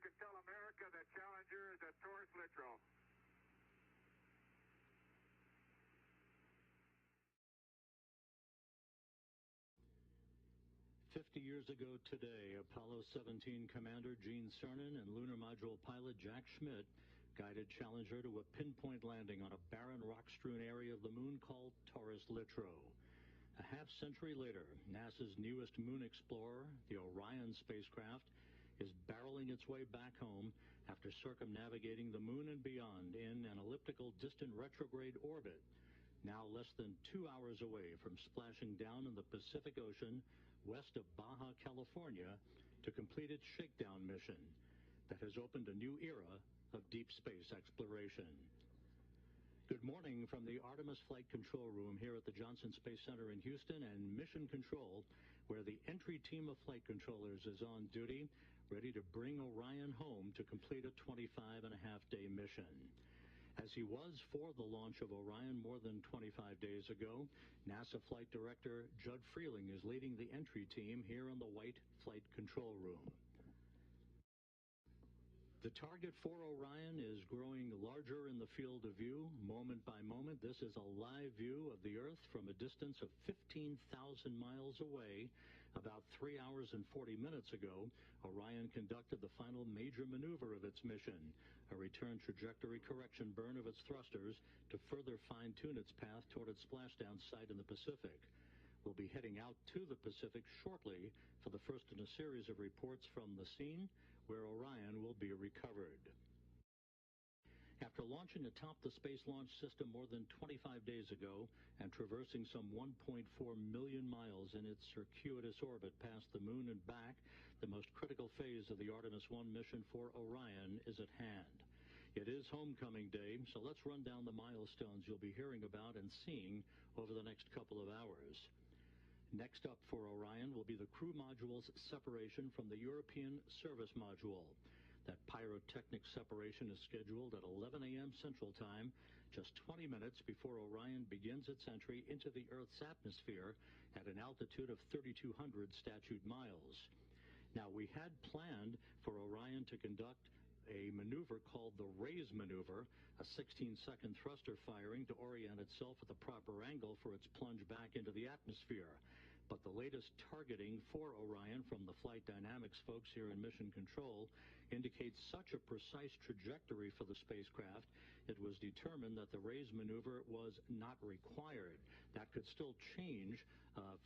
can tell America that Challenger is at Taurus Littrow. "50 years ago today, Apollo 17 Commander Gene Cernan and Lunar Module pilot Jack Schmitt guided Challenger to a pinpoint landing on a barren rock-strewn area of the moon called Taurus Littrow. A half-century later, NASA's newest moon explorer, the Orion spacecraft, is barreling its way back home after circumnavigating the moon and beyond in an elliptical distant retrograde orbit, now less than 2 hours away from splashing down in the Pacific Ocean west of Baja California to complete its shakedown mission that has opened a new era of deep space exploration. Good morning from the Artemis Flight Control Room here at the Johnson Space Center in Houston and Mission Control, where the entry team of flight controllers is on duty, ready to bring Orion home to complete a 25-and-a-half-day mission. As he was for the launch of Orion more than 25 days ago, NASA Flight Director Judd Freeling is leading the entry team here in the White Flight Control Room. The target for Orion is growing larger in the field of view, moment by moment. This is a live view of the Earth from a distance of 15,000 miles away. About 3 hours and 40 minutes ago, Orion conducted the final major maneuver of its mission, a return trajectory correction burn of its thrusters to further fine-tune its path toward its splashdown site in the Pacific. We'll be heading out to the Pacific shortly for the first in a series of reports from the scene where Orion will be recovered. After launching atop the Space Launch System more than 25 days ago and traversing some 1.4 million miles in its circuitous orbit past the moon and back, the most critical phase of the Artemis 1 mission for Orion is at hand. It is homecoming day, so let's run down the milestones you'll be hearing about and seeing over the next couple of hours. Next up for Orion will be the crew module's separation from the European service module. That pyrotechnic separation is scheduled at 11 a.m. Central Time, just 20 minutes before Orion begins its entry into the Earth's atmosphere at an altitude of 3,200 statute miles. Now, we had planned for Orion to conduct a maneuver called the raise maneuver, a 16-second thruster firing to orient itself at the proper angle for its plunge back into the atmosphere. But the latest targeting for Orion from the flight dynamics folks here in Mission Control indicates such a precise trajectory for the spacecraft, it was determined that the raise maneuver was not required. That could still change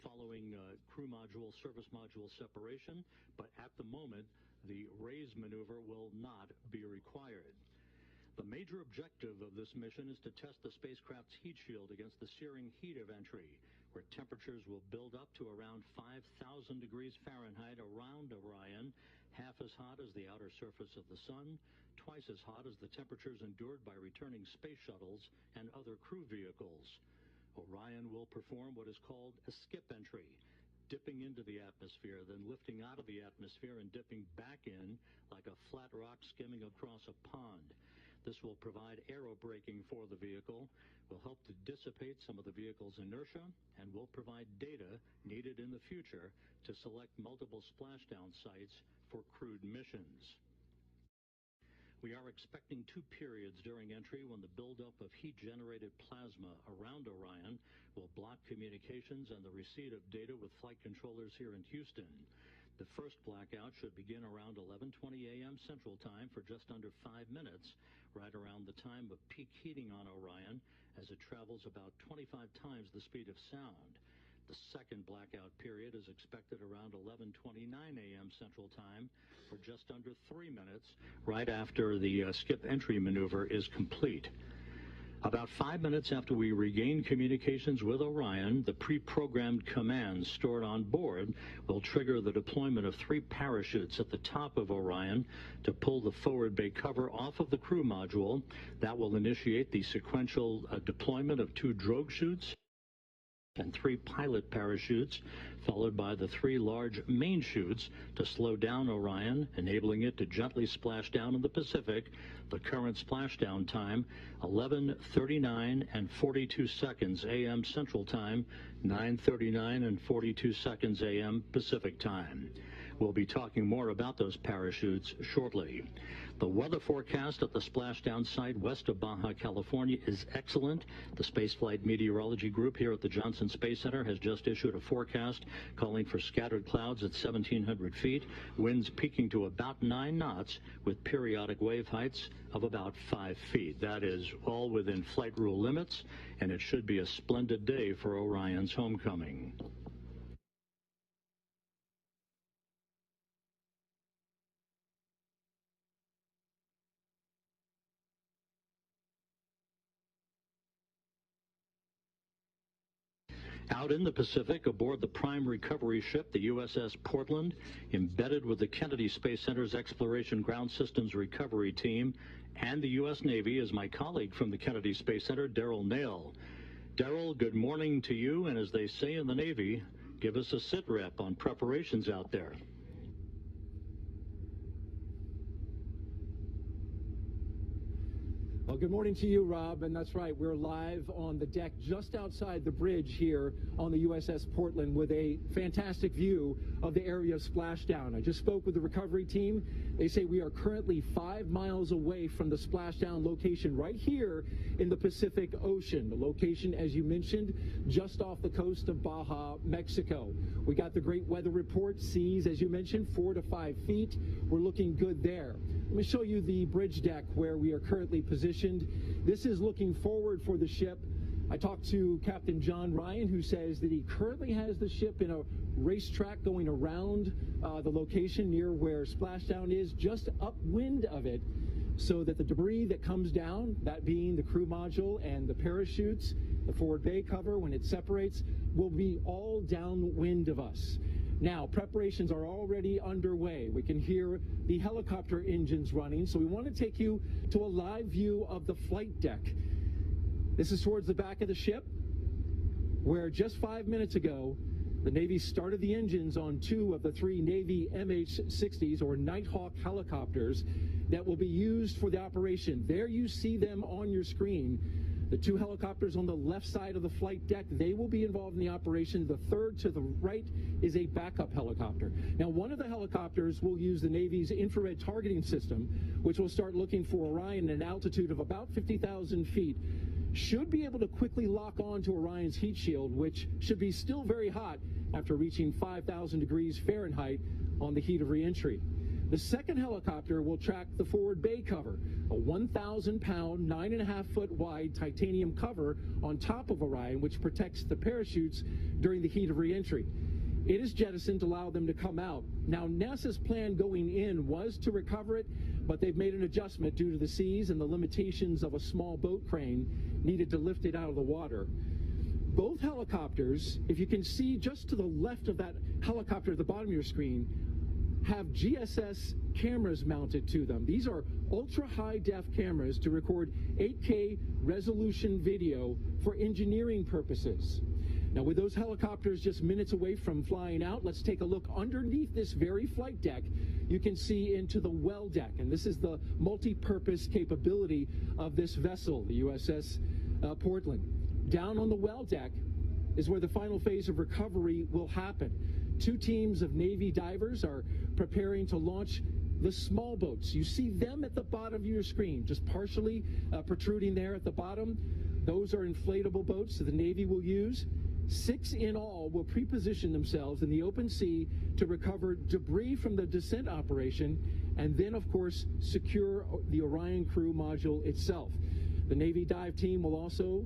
following crew module, service module separation, but at the moment, the raise maneuver will not be required. The major objective of this mission is to test the spacecraft's heat shield against the searing heat of entry, where temperatures will build up to around 5,000 degrees Fahrenheit around Orion, half as hot as the outer surface of the sun, twice as hot as the temperatures endured by returning space shuttles and other crew vehicles. Orion will perform what is called a skip entry, dipping into the atmosphere, then lifting out of the atmosphere and dipping back in like a flat rock skimming across a pond. This will provide aerobraking for the vehicle, will help to dissipate some of the vehicle's inertia, and will provide data needed in the future to select multiple splashdown sites for crewed missions. We are expecting 2 periods during entry when the buildup of heat-generated plasma around Orion will block communications and the receipt of data with flight controllers here in Houston. The first blackout should begin around 11:20 a.m. Central Time for just under 5 minutes, right around the time of peak heating on Orion, as it travels about 25 times the speed of sound. The second blackout period is expected around 11:29 a.m. Central Time for just under 3 minutes, right after the skip entry maneuver is complete. About 5 minutes after we regain communications with Orion, the pre-programmed commands stored on board will trigger the deployment of 3 parachutes at the top of Orion to pull the forward bay cover off of the crew module. That will initiate the sequential deployment of 2 drogue chutes and 3 pilot parachutes, followed by the 3 large main chutes to slow down Orion, enabling it to gently splash down in the Pacific. The current splashdown time, 11:39 and 42 seconds a.m. Central Time, 9:39 and 42 seconds a.m. Pacific Time. We'll be talking more about those parachutes shortly. The weather forecast at the splashdown site west of Baja California is excellent. The Spaceflight Meteorology Group here at the Johnson Space Center has just issued a forecast calling for scattered clouds at 1,700 feet, winds peaking to about 9 knots with periodic wave heights of about 5 feet. That is all within flight rule limits, and it should be a splendid day for Orion's homecoming. Out in the Pacific, aboard the prime recovery ship, the USS Portland, embedded with the Kennedy Space Center's Exploration Ground Systems Recovery Team and the U.S. Navy, is my colleague from the Kennedy Space Center, Daryl Nail. Daryl, good morning to you, and as they say in the Navy, give us a sit rep on preparations out there. Well, good morning to you, Rob, and that's right. We're live on the deck just outside the bridge here on the USS Portland with a fantastic view of the area of splashdown. I just spoke with the recovery team. They say we are currently 5 miles away from the splashdown location right here in the Pacific Ocean. The location, as you mentioned, just off the coast of Baja, Mexico. We got the great weather report, seas, as you mentioned, 4 to 5 feet. We're looking good there. Let me show you the bridge deck where we are currently positioned. This is looking forward for the ship. I talked to Captain John Ryan, who says that he currently has the ship in a racetrack going around the location near where splashdown is, just upwind of it, so that the debris that comes down, that being the crew module and the parachutes, the forward bay cover, when it separates, will be all downwind of us. Now, preparations are already underway. We can hear the helicopter engines running, so we want to take you to a live view of the flight deck. This is towards the back of the ship, where just 5 minutes ago, the Navy started the engines on 2 of the 3 Navy MH-60s, or Nighthawk helicopters, that will be used for the operation. There you see them on your screen. The 2 helicopters on the left side of the flight deck, they will be involved in the operation. The third to the right is a backup helicopter. Now, one of the helicopters will use the Navy's infrared targeting system, which will start looking for Orion at an altitude of about 50,000 feet. Should be able to quickly lock on to Orion's heat shield, which should be still very hot after reaching 5,000 degrees Fahrenheit on the heat of reentry. The second helicopter will track the forward bay cover, a 1,000-pound, 9.5-foot wide titanium cover on top of Orion, which protects the parachutes during the heat of reentry. It is jettisoned to allow them to come out. Now, NASA's plan going in was to recover it, but they've made an adjustment due to the seas and the limitations of a small boat crane needed to lift it out of the water. Both helicopters, if you can see just to the left of that helicopter at the bottom of your screen, have GSS cameras mounted to them. These are ultra-high-def cameras to record 8K resolution video for engineering purposes. Now, with those helicopters just minutes away from flying out, let's take a look underneath this very flight deck. You can see into the well deck, and this is the multi-purpose capability of this vessel, the USS Portland. Down on the well deck is where the final phase of recovery will happen. 2 teams of Navy divers are preparing to launch the small boats. You see them at the bottom of your screen, just partially protruding there at the bottom. Those are inflatable boats that the Navy will use. 6 in all will pre-position themselves in the open sea to recover debris from the descent operation, and then, of course, secure the Orion crew module itself. The Navy dive team will also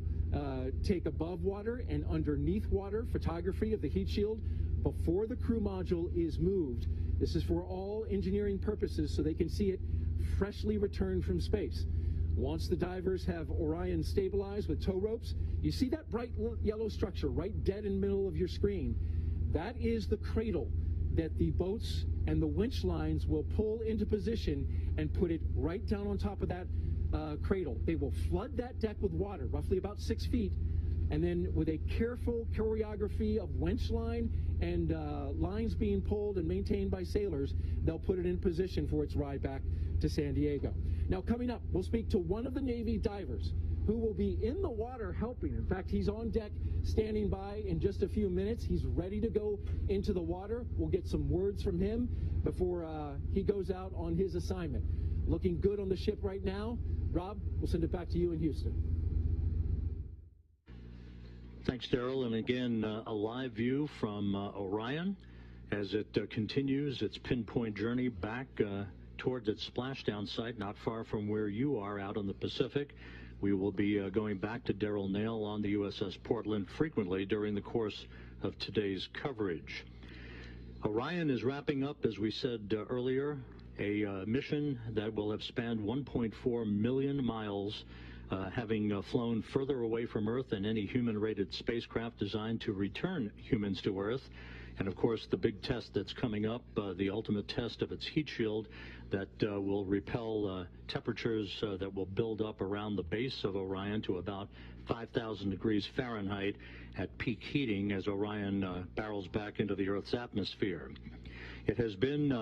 take above water and underneath water photography of the heat shield before the crew module is moved. This is for all engineering purposes, so they can see it freshly returned from space. Once the divers have Orion stabilized with tow ropes, you see that bright yellow structure right dead in the middle of your screen. That is the cradle that the boats and the winch lines will pull into position and put it right down on top of that cradle. They will flood that deck with water, roughly about 6 feet, and then with a careful choreography of winch line and lines being pulled and maintained by sailors, they'll put it in position for its ride back to San Diego. Now, coming up, we'll speak to one of the Navy divers who will be in the water helping. In fact, he's on deck standing by in just a few minutes. He's ready to go into the water. We'll get some words from him before he goes out on his assignment. Looking good on the ship right now. Rob, we'll send it back to you in Houston. Thanks, Daryl. And again, a live view from Orion as it continues its pinpoint journey back towards its splashdown site, not far from where you are out on the Pacific. We will be going back to Daryl Nail on the USS Portland frequently during the course of today's coverage. Orion is wrapping up, as we said earlier, a mission that will have spanned 1.4 million miles, having flown further away from Earth than any human-rated spacecraft designed to return humans to Earth. And, of course, the big test that's coming up, the ultimate test of its heat shield that will repel temperatures that will build up around the base of Orion to about 5,000 degrees Fahrenheit at peak heating as Orion barrels back into the Earth's atmosphere. It has been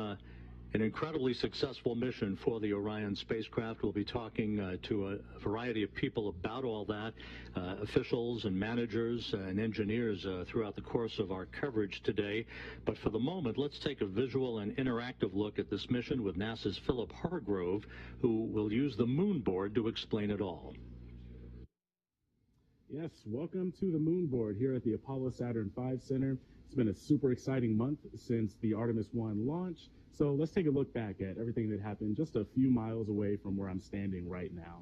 an incredibly successful mission for the Orion spacecraft. We'll be talking to a variety of people about all that, officials and managers and engineers throughout the course of our coverage today. But for the moment, let's take a visual and interactive look at this mission with NASA's Philip Hargrove, who will use the moon board to explain it all. Yes, welcome to the moon board here at the Apollo Saturn V Center. It's been a super exciting month since the Artemis 1 launch. So let's take a look back at everything that happened just a few miles away from where I'm standing right now.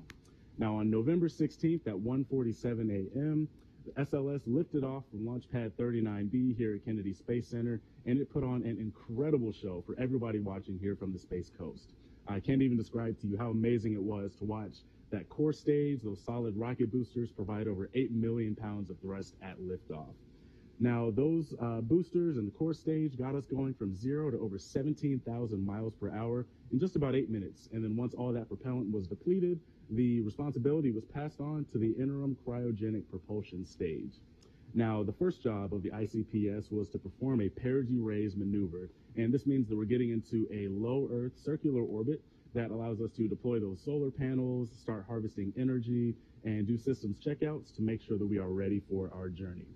Now, on November 16th at 1:47 a.m., the SLS lifted off from Launch Pad 39B here at Kennedy Space Center, and it put on an incredible show for everybody watching here from the Space Coast. I can't even describe to you how amazing it was to watch that core stage. Those solid rocket boosters provide over 8 million pounds of thrust at liftoff. Now, those boosters and the core stage got us going from 0 to over 17,000 miles per hour in just about 8 minutes. And then once all that propellant was depleted, the responsibility was passed on to the interim cryogenic propulsion stage. Now, the first job of the ICPS was to perform a perigee-raise maneuver. And this means that we're getting into a low Earth circular orbit that allows us to deploy those solar panels, start harvesting energy, and do systems checkouts to make sure that we are ready for our journey.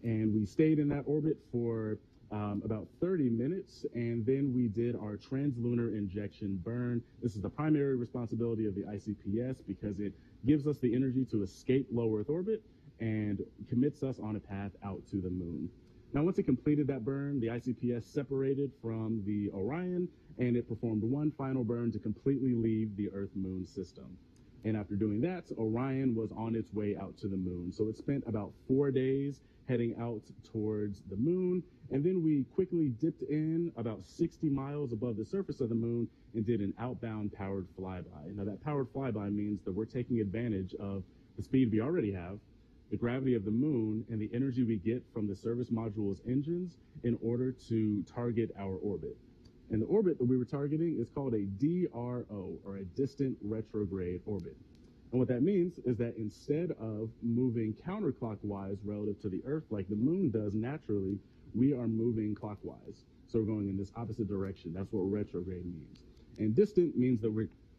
And we stayed in that orbit for about 30 minutes, and then we did our translunar injection burn. This is the primary responsibility of the ICPS because it gives us the energy to escape low Earth orbit and commits us on a path out to the moon. Now, once it completed that burn, the ICPS separated from the Orion, and it performed one final burn to completely leave the Earth-Moon system. And after doing that, Orion was on its way out to the moon. So it spent about 4 days heading out towards the moon, and then we quickly dipped in about 60 miles above the surface of the moon and did an outbound powered flyby. Now, that powered flyby means that we're taking advantage of the speed we already have, the gravity of the moon, and the energy we get from the service module's engines in order to target our orbit. And the orbit that we were targeting is called a DRO, or a distant retrograde orbit. And what that means is that instead of moving counterclockwise relative to the Earth like the moon does naturally, we are moving clockwise. So we're going in this opposite direction. That's what retrograde means. And distant means that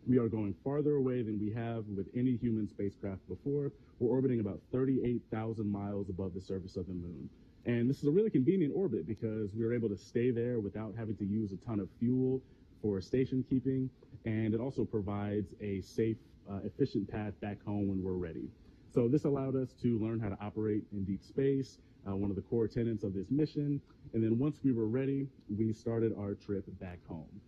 we are going farther away than we have with any human spacecraft before. We're orbiting about 38,000 miles above the surface of the moon. And this is a really convenient orbit because we were able to stay there without having to use a ton of fuel for station keeping. And it also provides a safe, efficient path back home when we're ready. So this allowed us to learn how to operate in deep space, one of the core tenets of this mission. And then once we were ready, we started our trip back home.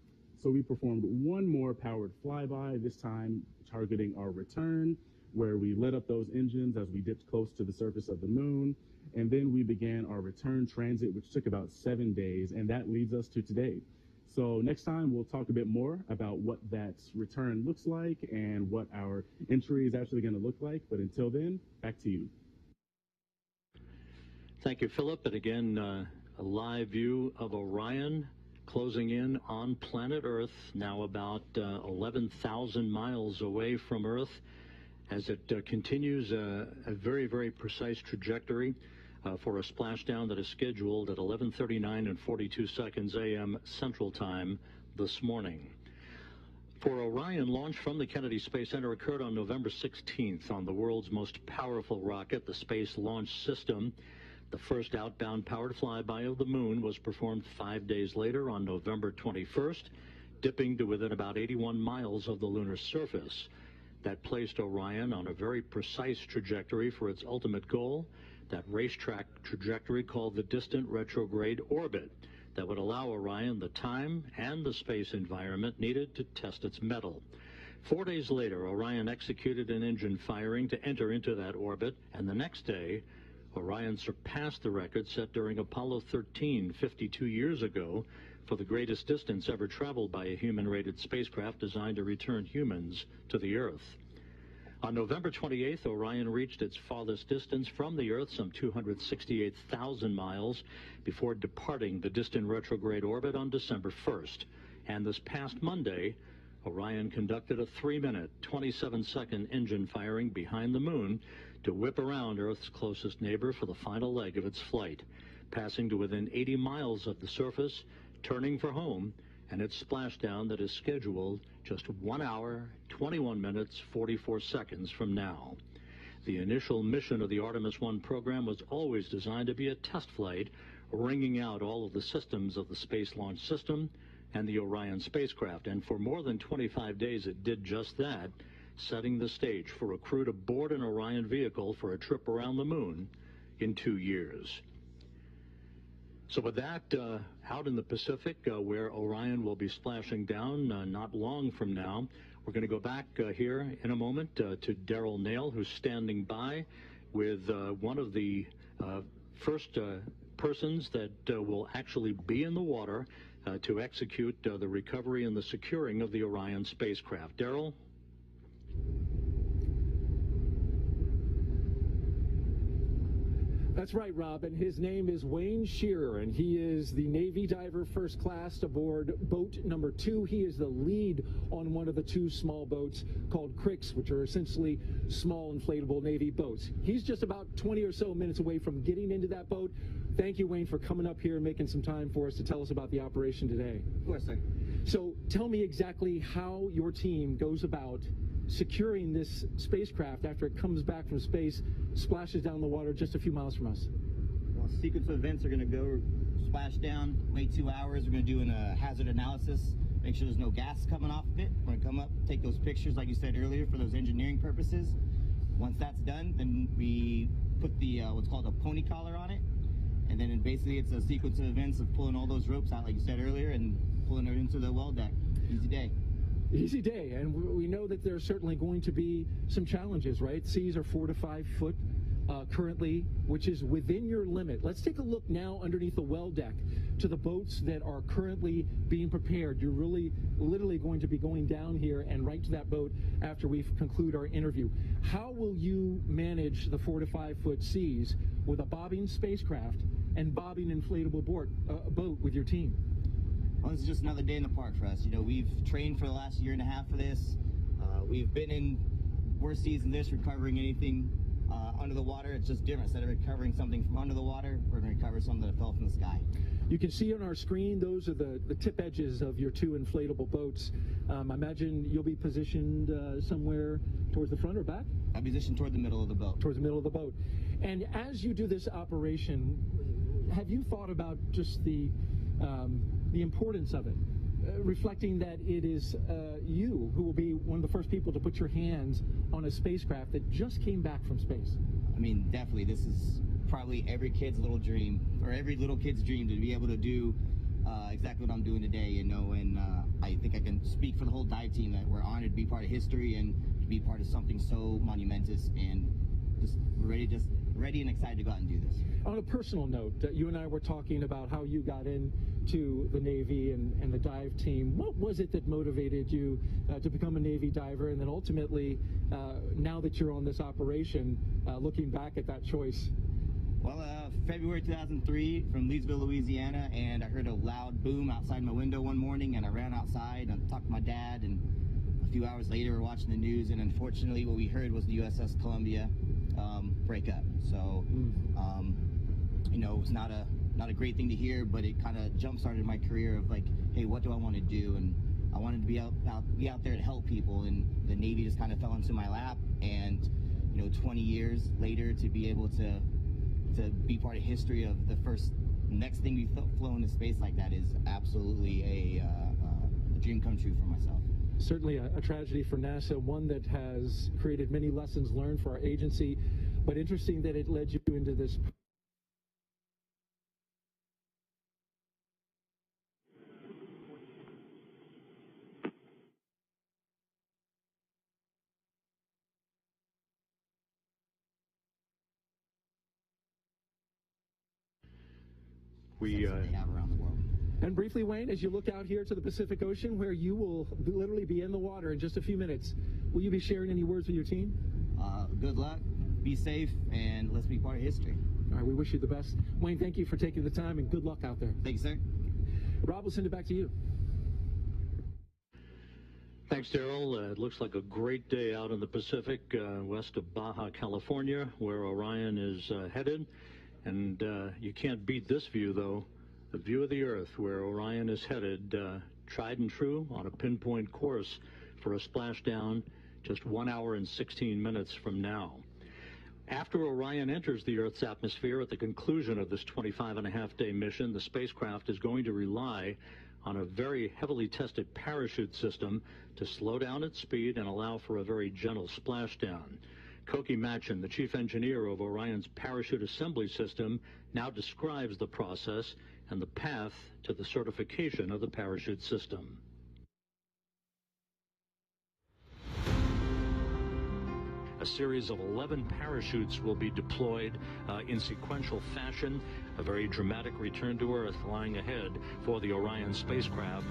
So we performed one more powered flyby, this time targeting our return, where we lit up those engines as we dipped close to the surface of the moon. And then we began our return transit, which took about 7 days, and that leads us to today. So next time, we'll talk a bit more about what that return looks like and what our entry is actually going to look like. But until then, back to you. Thank you, Philip. And again, a live view of Orion closing in on planet Earth, now about 11,000 miles away from Earth, as it continues a very, very precise trajectory for a splashdown that is scheduled at 11:39 and 42 seconds a.m. Central Time this morning. For Orion, launch from the Kennedy Space Center occurred on November 16th on the world's most powerful rocket, the Space Launch System. The first outbound powered flyby of the moon was performed 5 days later on November 21st, dipping to within about 81 miles of the lunar surface. That placed Orion on a very precise trajectory for its ultimate goal, that racetrack trajectory called the distant retrograde orbit, that would allow Orion the time and the space environment needed to test its mettle. 4 days later, Orion executed an engine firing to enter into that orbit, and the next day, Orion surpassed the record set during Apollo 13 52 years ago for the greatest distance ever traveled by a human-rated spacecraft designed to return humans to the Earth. On November 28th, Orion reached its farthest distance from the Earth, some 268,000 miles, before departing the distant retrograde orbit on December 1st. And this past Monday, Orion conducted a 3-minute, 27-second engine firing behind the moon to whip around Earth's closest neighbor for the final leg of its flight, passing to within 80 miles of the surface, turning for home, and its splashdown that is scheduled just 1 hour, 21 minutes, 44 seconds from now. The initial mission of the Artemis 1 program was always designed to be a test flight, wringing out all of the systems of the Space Launch System and the Orion spacecraft, and for more than 25 days it did just that, setting the stage for a crew to board an Orion vehicle for a trip around the moon in 2 years. So with that, out in the Pacific, where Orion will be splashing down not long from now, we're going to go back here in a moment to Daryl Nail, who's standing by with one of the first persons that will actually be in the water to execute the recovery and the securing of the Orion spacecraft. Daryl? That's right, Rob, and his name is Wayne Shearer, and he is the Navy diver first class aboard boat number 2. He is the lead on one of the 2 small boats called Cricks, which are essentially small inflatable Navy boats. He's just about 20 or so minutes away from getting into that boat. Thank you, Wayne, for coming up here and making some time for us to tell us about the operation today. Of course, sir. So tell me exactly how your team goes about securing this spacecraft after it comes back from space, splashes down the water just a few miles from us. Well, sequence of events are going to go splash down, wait 2 hours. We're going to do a hazard analysis, make sure there's no gas coming off of it. We're going to come up, take those pictures like you said earlier for those engineering purposes. Once that's done, then we put the what's called a pony collar on it, and then basically it's a sequence of events of pulling all those ropes out like you said earlier and pulling it into the well deck. Easy day. Easy day, and we know that there's certainly going to be some challenges, right? Seas are 4 to 5 foot currently, which is within your limit. Let's take a look now underneath the well deck to the boats that are currently being prepared. You're really literally going to be going down here and right to that boat after we conclude our interview. How will you manage the 4 to 5 foot seas with a bobbing spacecraft and bobbing inflatable boat with your team? Well, this is just another day in the park for us. You know, we've trained for the last year and a half for this. We've been in worse seas than this, recovering anything under the water. It's just different. Instead of recovering something from under the water, we're going to recover something that fell from the sky. You can see on our screen, those are the tip edges of your 2 inflatable boats. I imagine you'll be positioned somewhere towards the front or back? I'll be positioned toward the middle of the boat. Towards the middle of the boat. And as you do this operation, have you thought about just the importance of it, reflecting that it is you who will be one of the first people to put your hands on a spacecraft that just came back from space? I mean, definitely, this is probably every kid's little dream, or every little kid's dream, to be able to do exactly what I'm doing today, you know, and I think I can speak for the whole dive team that we're honored to be part of history and to be part of something so monumentous, and just ready and excited to go out and do this. On a personal note, you and I were talking about how you got into the Navy and the dive team. What was it that motivated you to become a Navy diver, and then ultimately, now that you're on this operation, looking back at that choice? Well, February 2003 from Leesville, Louisiana, and I heard a loud boom outside my window one morning, and I ran outside and talked to my dad, and a few hours later we're watching the news, and unfortunately what we heard was the USS Columbia break up. So, you know, it was not a great thing to hear, but it kind of jump-started my career of like, hey, what do I want to do? And I wanted to be out there to help people, and the Navy just kind of fell into my lap. And 20 years later, to be able to be part of history of the next thing we've flown into space like that is absolutely a dream come true for myself. Certainly a tragedy for NASA, one that has created many lessons learned for our agency, but interesting that it led you into this. They have around the world. And briefly, Wayne, as you look out here to the Pacific Ocean, where you will literally be in the water in just a few minutes, will you be sharing any words with your team? Good luck, be safe, and let's be part of history. All right, we wish you the best. Wayne, thank you for taking the time, and good luck out there. Thank you, sir. Rob, we'll send it back to you. Thanks, Daryl. It looks like a great day out in the Pacific, west of Baja California, where Orion is headed. And you can't beat this view, though. The view of the Earth, where Orion is headed, tried and true, on a pinpoint course for a splashdown just 1 hour and 16 minutes from now. After Orion enters the Earth's atmosphere at the conclusion of this 25-and-a-half-day mission, the spacecraft is going to rely on a very heavily tested parachute system to slow down its speed and allow for a very gentle splashdown. Koki Machin, the chief engineer of Orion's parachute assembly system, now describes the process and the path to the certification of the parachute system. A series of 11 parachutes will be deployed in sequential fashion. A very dramatic return to Earth lying ahead for the Orion spacecraft.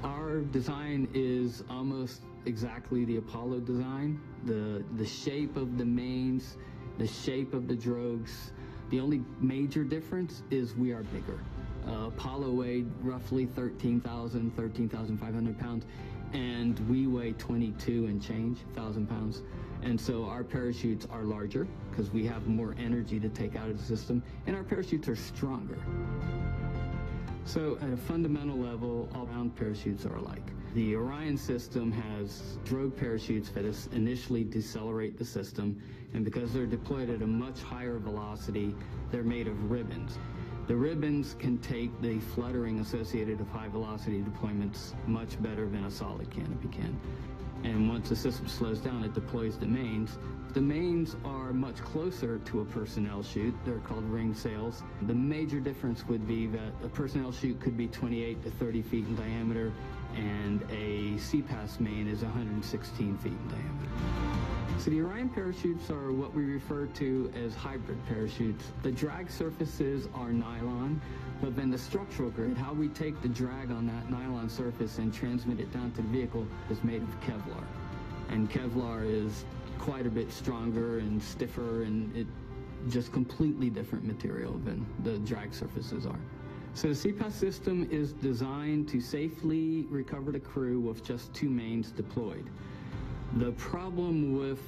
Our design is almost exactly the Apollo design. The shape of the mains, the shape of the drogues. The only major difference is we are bigger. Apollo weighed roughly 13,500 pounds, and we weigh 22 and change thousand pounds. And so our parachutes are larger because we have more energy to take out of the system, and our parachutes are stronger. So at a fundamental level, all-round parachutes are alike. The Orion system has drogue parachutes that initially decelerate the system, and because they're deployed at a much higher velocity, they're made of ribbons. The ribbons can take the fluttering associated with high-velocity deployments much better than a solid canopy can. And once the system slows down, it deploys the mains. The mains are much closer to a personnel chute. They're called ring sails. The major difference would be that a personnel chute could be 28 to 30 feet in diameter, and a CPAS main is 116 feet in diameter. So the Orion parachutes are what we refer to as hybrid parachutes. The drag surfaces are nylon, but then the structural grid, how we take the drag on that nylon surface and transmit it down to the vehicle, is made of Kevlar. And Kevlar is quite a bit stronger and stiffer, and it just completely different material than the drag surfaces are. So the CPAS system is designed to safely recover the crew with just two mains deployed. The problem with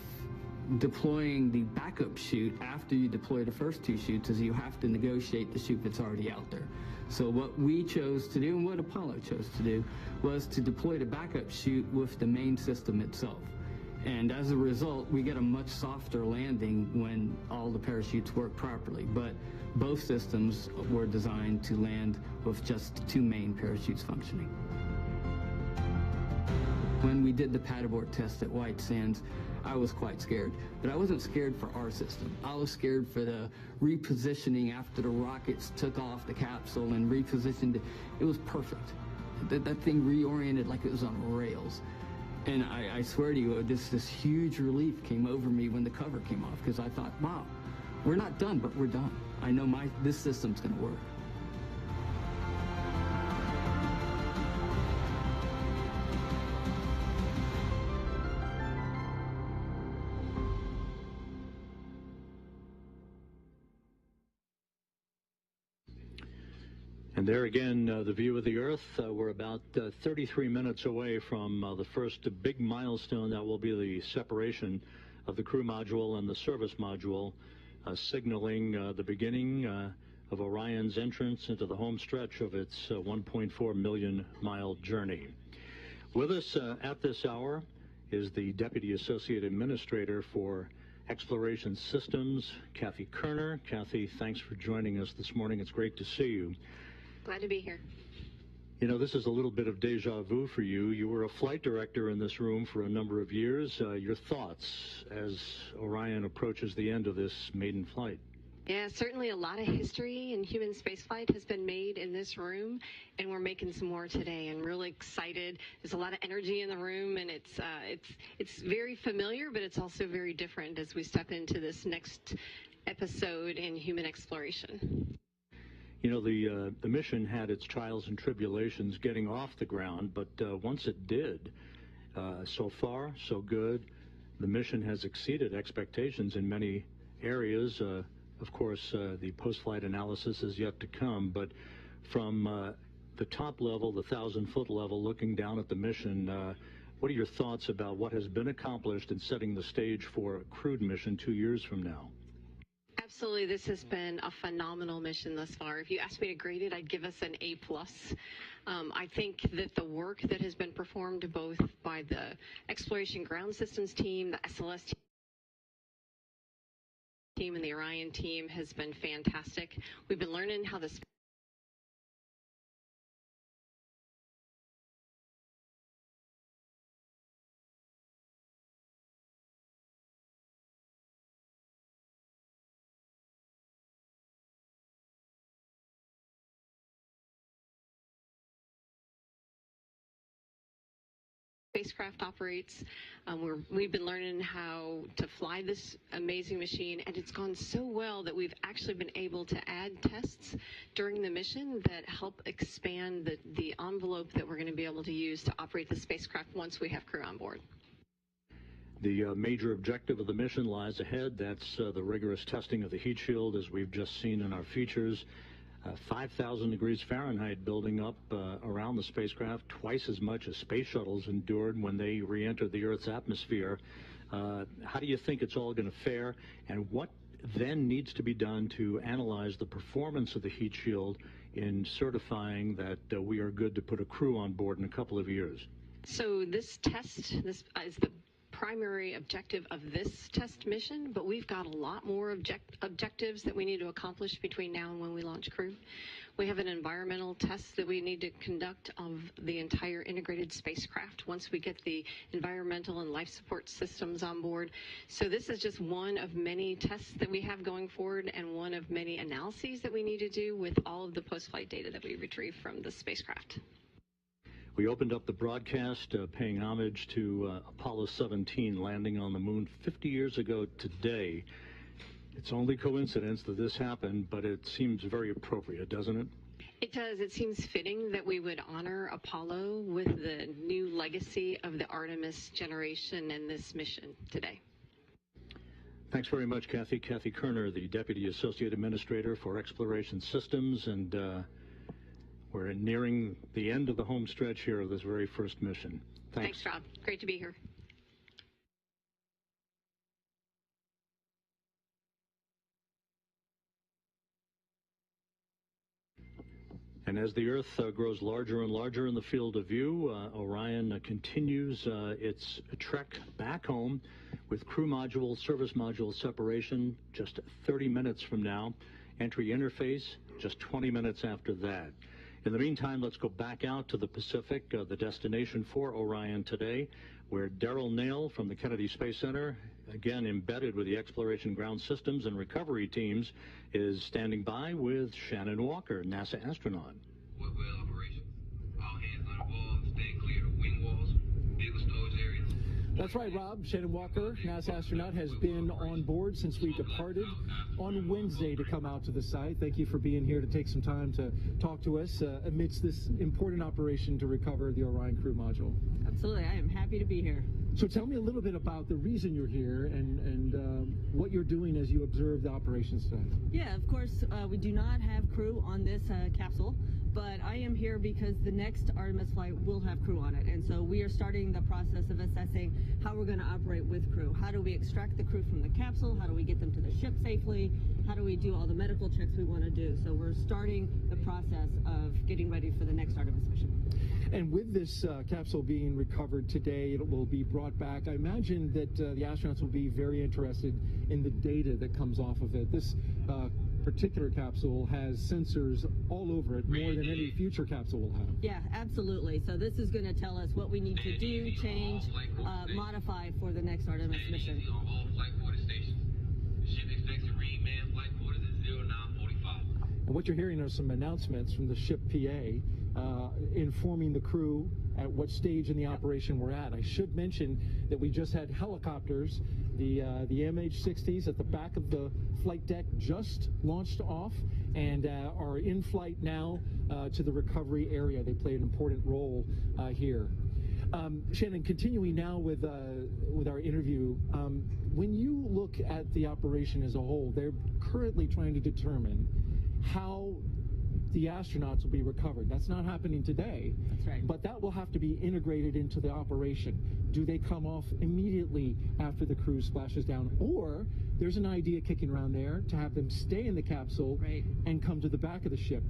deploying the backup chute after you deploy the first two chutes is you have to negotiate the chute that's already out there. So what we chose to do, and what Apollo chose to do, was to deploy the backup chute with the main system itself. And as a result, we get a much softer landing when all the parachutes work properly. But both systems were designed to land with just two main parachutes functioning. When we did the pad abort test at White Sands, I was quite scared. But I wasn't scared for our system. I was scared for the repositioning after the rockets took off the capsule and repositioned it. It was perfect. That thing reoriented like it was on rails. And I swear to you, this huge relief came over me when the cover came off, because I thought, wow, we're not done, but we're done. I know this system's going to work. And there again, the view of the Earth. We're about 33 minutes away from the first big milestone. That will be the separation of the crew module and the service module, signaling the beginning of Orion's entrance into the home stretch of its 1.4 million mile journey. With us at this hour is the Deputy Associate Administrator for Exploration Systems, Kathy Kerner. Kathy, thanks for joining us this morning. It's great to see you. Glad to be here. You know, this is a little bit of deja vu for you. You were a flight director in this room for a number of years. Your thoughts as Orion approaches the end of this maiden flight? Yeah, certainly a lot of history in human spaceflight has been made in this room, and we're making some more today, and really excited. There's a lot of energy in the room, and it's very familiar, but it's also very different as we step into this next episode in human exploration. You know, the mission had its trials and tribulations getting off the ground, but once it did, so far, so good. The mission has exceeded expectations in many areas. Of course, the post-flight analysis is yet to come, but from the top level, the 1,000-foot level, looking down at the mission, what are your thoughts about what has been accomplished in setting the stage for a crewed mission 2 years from now? Absolutely, this has been a phenomenal mission thus far. If you asked me to grade it, I'd give us an A+. I think that the work that has been performed both by the Exploration Ground Systems team, the SLS team, and the Orion team has been fantastic. We've been learning how the spacecraft operates. We've been learning how to fly this amazing machine, and it's gone so well that we've actually been able to add tests during the mission that help expand the envelope that we're going to be able to use to operate the spacecraft once we have crew on board. The major objective of the mission lies ahead. That's the rigorous testing of the heat shield, as we've just seen in our features. 5,000 degrees Fahrenheit building up around the spacecraft, twice as much as space shuttles endured when they re-entered the Earth's atmosphere. How do you think it's all going to fare, and what then needs to be done to analyze the performance of the heat shield in certifying that we are good to put a crew on board in a couple of years? So this is the primary objective of this test mission, but we've got a lot more objectives that we need to accomplish between now and when we launch crew. We have an environmental test that we need to conduct of the entire integrated spacecraft once we get the environmental and life support systems on board. So this is just one of many tests that we have going forward, and one of many analyses that we need to do with all of the post-flight data that we retrieve from the spacecraft. We opened up the broadcast paying homage to Apollo 17 landing on the moon 50 years ago today. It's only coincidence that this happened, but it seems very appropriate, doesn't it? It does. It seems fitting that we would honor Apollo with the new legacy of the Artemis generation and this mission today. Thanks very much, Kathy. Kathy Kerner, the Deputy Associate Administrator for Exploration Systems, and we're nearing the end of the home stretch here of this very first mission. Thanks. Thanks, Rob. Great to be here. And as the Earth grows larger and larger in the field of view, Orion continues its trek back home with crew module, service module separation just 30 minutes from now. Entry interface just 20 minutes after that. In the meantime, let's go back out to the Pacific, the destination for Orion today, where Darrell Nail from the Kennedy Space Center, again embedded with the Exploration Ground Systems and Recovery teams, is standing by with Shannon Walker, NASA astronaut. Well operations. All hands on the wall, staying clear of wing walls, vehicle storage areas. That's right, Rob. Shannon Walker, NASA astronaut, has been on board since we departed on Wednesday to come out to the site. Thank you for being here to take some time to talk to us amidst this important operation to recover the Orion crew module. Absolutely. I am happy to be here. So tell me a little bit about the reason you're here and what you're doing as you observe the operations today. Yeah, of course, we do not have crew on this capsule, but I am here because the next Artemis flight will have crew on it. And so we are starting the process of assessing how we're going to operate with crew. How do we extract the crew from the capsule? How do we get them to the ship safely? How do we do all the medical checks we want to do? So we're starting the process of getting ready for the next Artemis mission. And with this capsule being recovered today, it will be brought back. I imagine that the astronauts will be very interested in the data that comes off of it. This particular capsule has sensors all over it, more than any future capsule will have. Yeah, absolutely. So this is going to tell us what we need to do, change, modify for the next Artemis mission. On all flight order stations. The ship expects to read manned flight orders at 0945. And what you're hearing are some announcements from the ship PA informing the crew at what stage in the operation we're at. I should mention that we just had helicopters, the MH-60s at the back of the flight deck just launched off and are in flight now to the recovery area. They play an important role here. Shannon, continuing now with our interview, when you look at the operation as a whole, they're currently trying to determine how the astronauts will be recovered. That's not happening today. That's right. But that will have to be integrated into the operation. Do they come off immediately after the crew splashes down? Or there's an idea kicking around there to have them stay in the capsule and come to the back of the ship.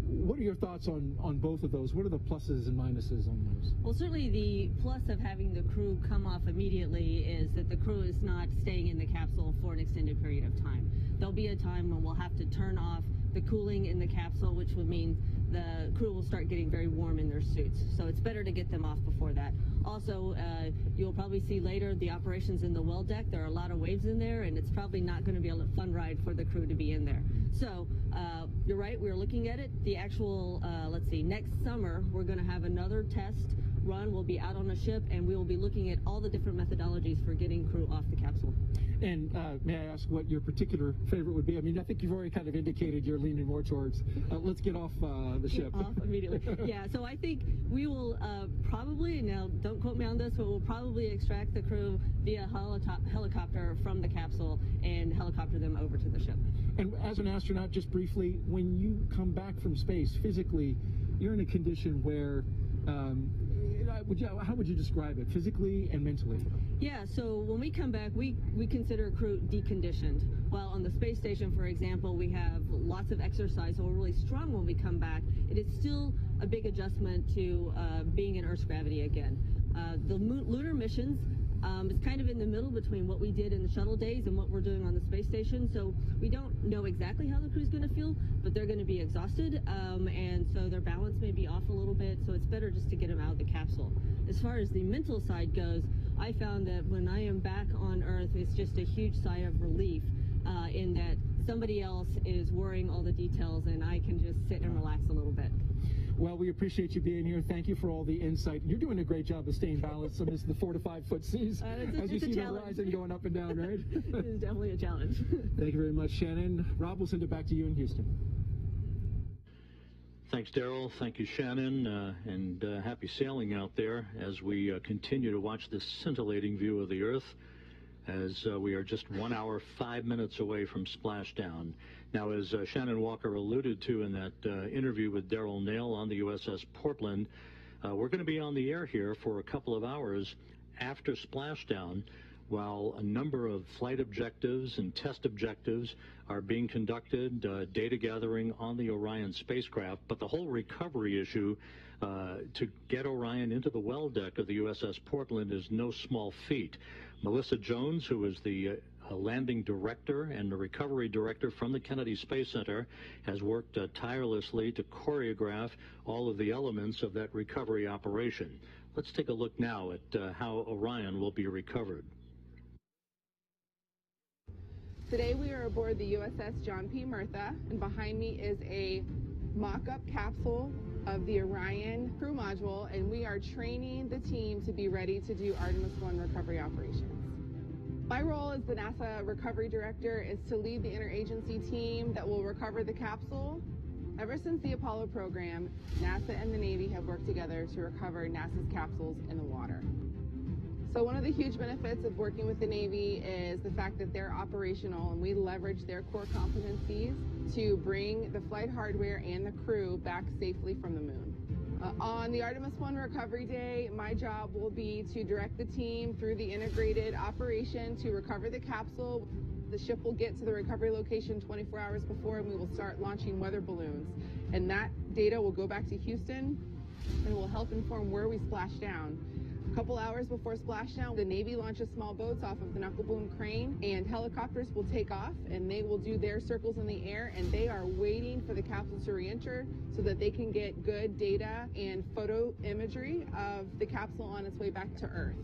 What are your thoughts on both of those? What are the pluses and minuses on those? Well, certainly the plus of having the crew come off immediately is that the crew is not staying in the capsule for an extended period of time. There'll be a time when we'll have to turn off the cooling in the capsule, which would mean the crew will start getting very warm in their suits. So it's better to get them off before that. Also, you'll probably see later the operations in the well deck. There are a lot of waves in there, and it's probably not going to be a fun ride for the crew to be in there. So you're right, we're looking at it. The actual, let's see, next summer, we're going to have another test run. We'll be out on a ship, and we will be looking at all the different methodologies for getting crew off the capsule. And may I ask what your particular favorite would be? I mean, I think you've already kind of indicated you're leaning more towards, let's get off the ship. Off immediately. Yeah, so I think we will probably, now don't quote me on this, but we'll probably extract the crew via helicopter from the capsule and helicopter them over to the ship. And as an astronaut, just briefly, when you come back from space, physically, you're in a condition where, how would you describe it, physically and mentally? Yeah, so when we come back, we consider crew deconditioned. While on the space station, for example, we have lots of exercise, so we're really strong when we come back. It is still a big adjustment to being in Earth's gravity again. The lunar missions is kind of in the middle between what we did in the shuttle days and what we're doing on the space station. So we don't know exactly how the crew's going to feel, but they're going to be exhausted, and so their balance may be off a little bit. So it's better just to get them out of the capsule. As far as the mental side goes, I found that when I am back on Earth, it's just a huge sigh of relief in that somebody else is worrying all the details, and I can just sit and relax a little bit. Well, we appreciate you being here. Thank you for all the insight. You're doing a great job of staying balanced amidst the 4 to 5 foot seas as you see the horizon going up and down, right? It is definitely a challenge. Thank you very much, Shannon. Rob, we'll send it back to you in Houston. Thanks, Daryl. Thank you, Shannon, and happy sailing out there as we continue to watch this scintillating view of the Earth as we are just 1 hour, 5 minutes away from splashdown. Now, as Shannon Walker alluded to in that interview with Daryl Nail on the USS Portland, we're going to be on the air here for a couple of hours after splashdown while a number of flight objectives and test objectives are being conducted, data gathering on the Orion spacecraft. But the whole recovery issue to get Orion into the well deck of the USS Portland is no small feat. Melissa Jones, who is the landing director and the recovery director from the Kennedy Space Center, has worked tirelessly to choreograph all of the elements of that recovery operation. Let's take a look now at how Orion will be recovered. Today we are aboard the USS John P. Murtha, and behind me is a mock-up capsule of the Orion crew module, and we are training the team to be ready to do Artemis 1 recovery operations. My role as the NASA recovery director is to lead the interagency team that will recover the capsule. Ever since the Apollo program, NASA and the Navy have worked together to recover NASA's capsules in the water. So one of the huge benefits of working with the Navy is the fact that they're operational and we leverage their core competencies to bring the flight hardware and the crew back safely from the moon. On the Artemis 1 recovery day, my job will be to direct the team through the integrated operation to recover the capsule. The ship will get to the recovery location 24 hours before, and we will start launching weather balloons. And that data will go back to Houston and will help inform where we splash down. A couple hours before splashdown, the Navy launches small boats off of the knuckle boom crane, and helicopters will take off, and they will do their circles in the air, and they are waiting for the capsule to re-enter so that they can get good data and photo imagery of the capsule on its way back to Earth.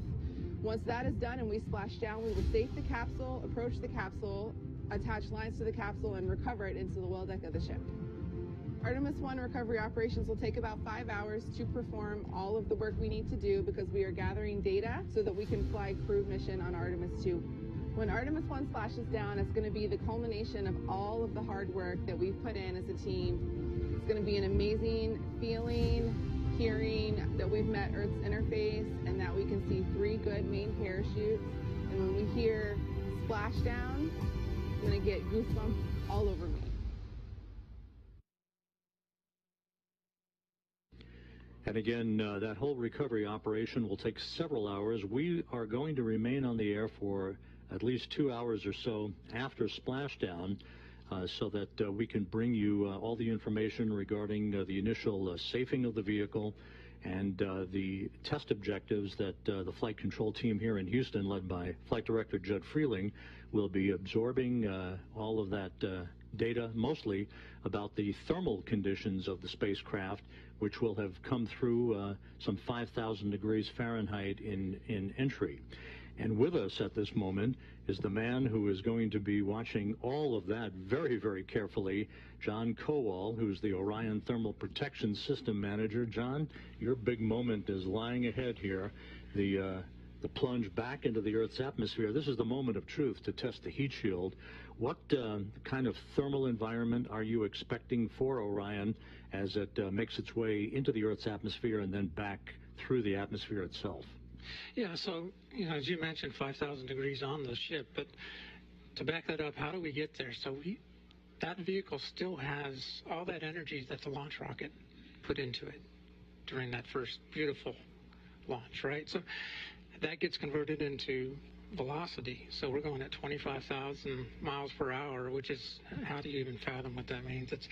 Once that is done and we splash down, we will safe the capsule, approach the capsule, attach lines to the capsule, and recover it into the well deck of the ship. Artemis 1 recovery operations will take about 5 hours to perform all of the work we need to do because we are gathering data so that we can fly crew mission on Artemis 2. When Artemis 1 splashes down, it's going to be the culmination of all of the hard work that we've put in as a team. It's going to be an amazing feeling, hearing that we've met Earth's interface and that we can see 3 good main parachutes. And when we hear splashdown, I'm going to get goosebumps all over me. And again, that whole recovery operation will take several hours. We are going to remain on the air for at least 2 hours or so after splashdown so that we can bring you all the information regarding the initial safing of the vehicle and the test objectives that the flight control team here in Houston, led by Flight Director Judd Freeling, will be absorbing all of that data, mostly about the thermal conditions of the spacecraft, which will have come through some 5,000 degrees Fahrenheit in entry. And with us at this moment is the man who is going to be watching all of that very, very carefully, John Kowal, who's the Orion Thermal Protection System Manager. John, your big moment is lying ahead here. The plunge back into the Earth's atmosphere. This is the moment of truth to test the heat shield. What kind of thermal environment are you expecting for Orion as it makes its way into the Earth's atmosphere and then back through the atmosphere itself? Yeah, so, as you mentioned, 5,000 degrees on the ship, but to back that up, how do we get there? So that vehicle still has all that energy that the launch rocket put into it during that first beautiful launch, right? So that gets converted into velocity. So we're going at 25,000 miles per hour, which is, how do you even fathom what that means? It's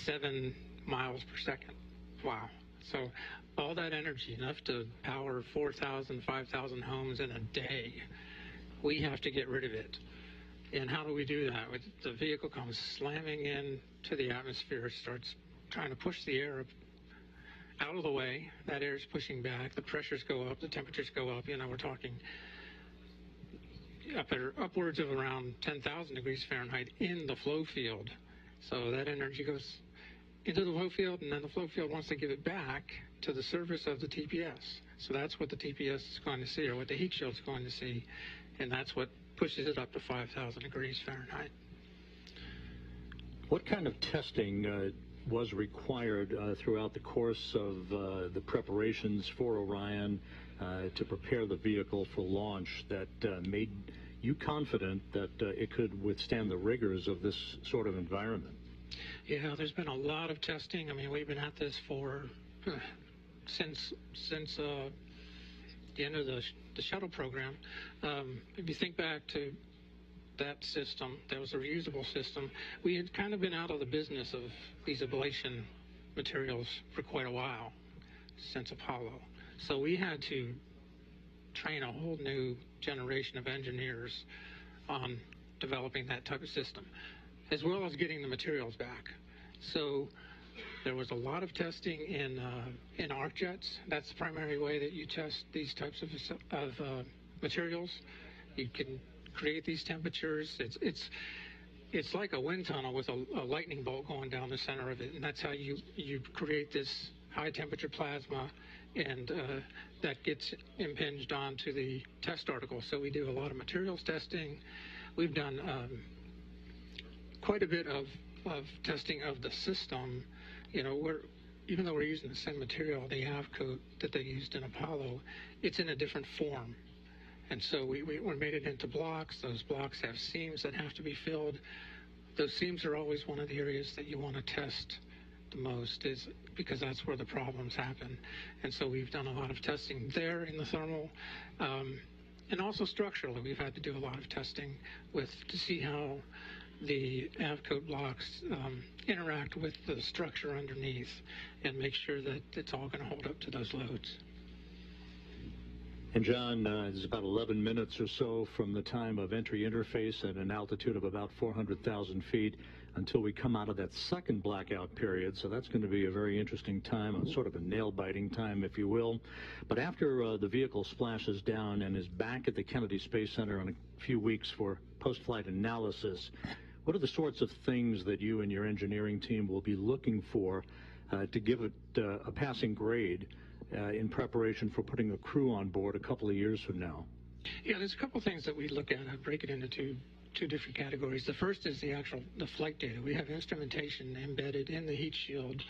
7 miles per second. Wow. So all that energy, enough to power 4,000, 5,000 homes in a day, we have to get rid of it. And how do we do that? The vehicle comes slamming into the atmosphere, starts trying to push the air out of the way. That air is pushing back. The pressures go up. The temperatures go up. We're talking upwards of around 10,000 degrees Fahrenheit in the flow field. So that energy goes into the flow field, and then the flow field wants to give it back to the surface of the TPS. So that's what the TPS is going to see, or what the heat shield is going to see, and that's what pushes it up to 5,000 degrees Fahrenheit. What kind of testing was required throughout the course of the preparations for Orion to prepare the vehicle for launch that made you confident that it could withstand the rigors of this sort of environment? Yeah, there's been a lot of testing. I mean, we've been at this for since the end of the shuttle program. If you think back to that system, that was a reusable system, we had kind of been out of the business of these ablation materials for quite a while, since Apollo. So we had to train a whole new generation of engineers on developing that type of system, as well as getting the materials back. So there was a lot of testing in arc jets. That's the primary way that you test these types of materials. You can create these temperatures. It's like a wind tunnel with a lightning bolt going down the center of it, and that's how you create this high temperature plasma, and that gets impinged onto the test article. So we do a lot of materials testing. We've done quite a bit of testing of the system. Even though we're using the same material, the AV coat that they used in Apollo, it's in a different form. And so we made it into blocks. Those blocks have seams that have to be filled. Those seams are always one of the areas that you want to test the most, is because that's where the problems happen. And so we've done a lot of testing there in the thermal, and also structurally. We've had to do a lot of testing to see how the avcoat blocks interact with the structure underneath and make sure that it's all going to hold up to those loads. And John, it's about 11 minutes or so from the time of entry interface at an altitude of about 400,000 feet until we come out of that second blackout period. So that's going to be a very interesting time, a sort of a nail-biting time, if you will. But after the vehicle splashes down and is back at the Kennedy Space Center in a few weeks for post-flight analysis, what are the sorts of things that you and your engineering team will be looking for to give it a passing grade in preparation for putting a crew on board a couple of years from now? Yeah, there's a couple of things that we look at. I break it into two different categories. The first is the flight data. We have instrumentation embedded in the heat shield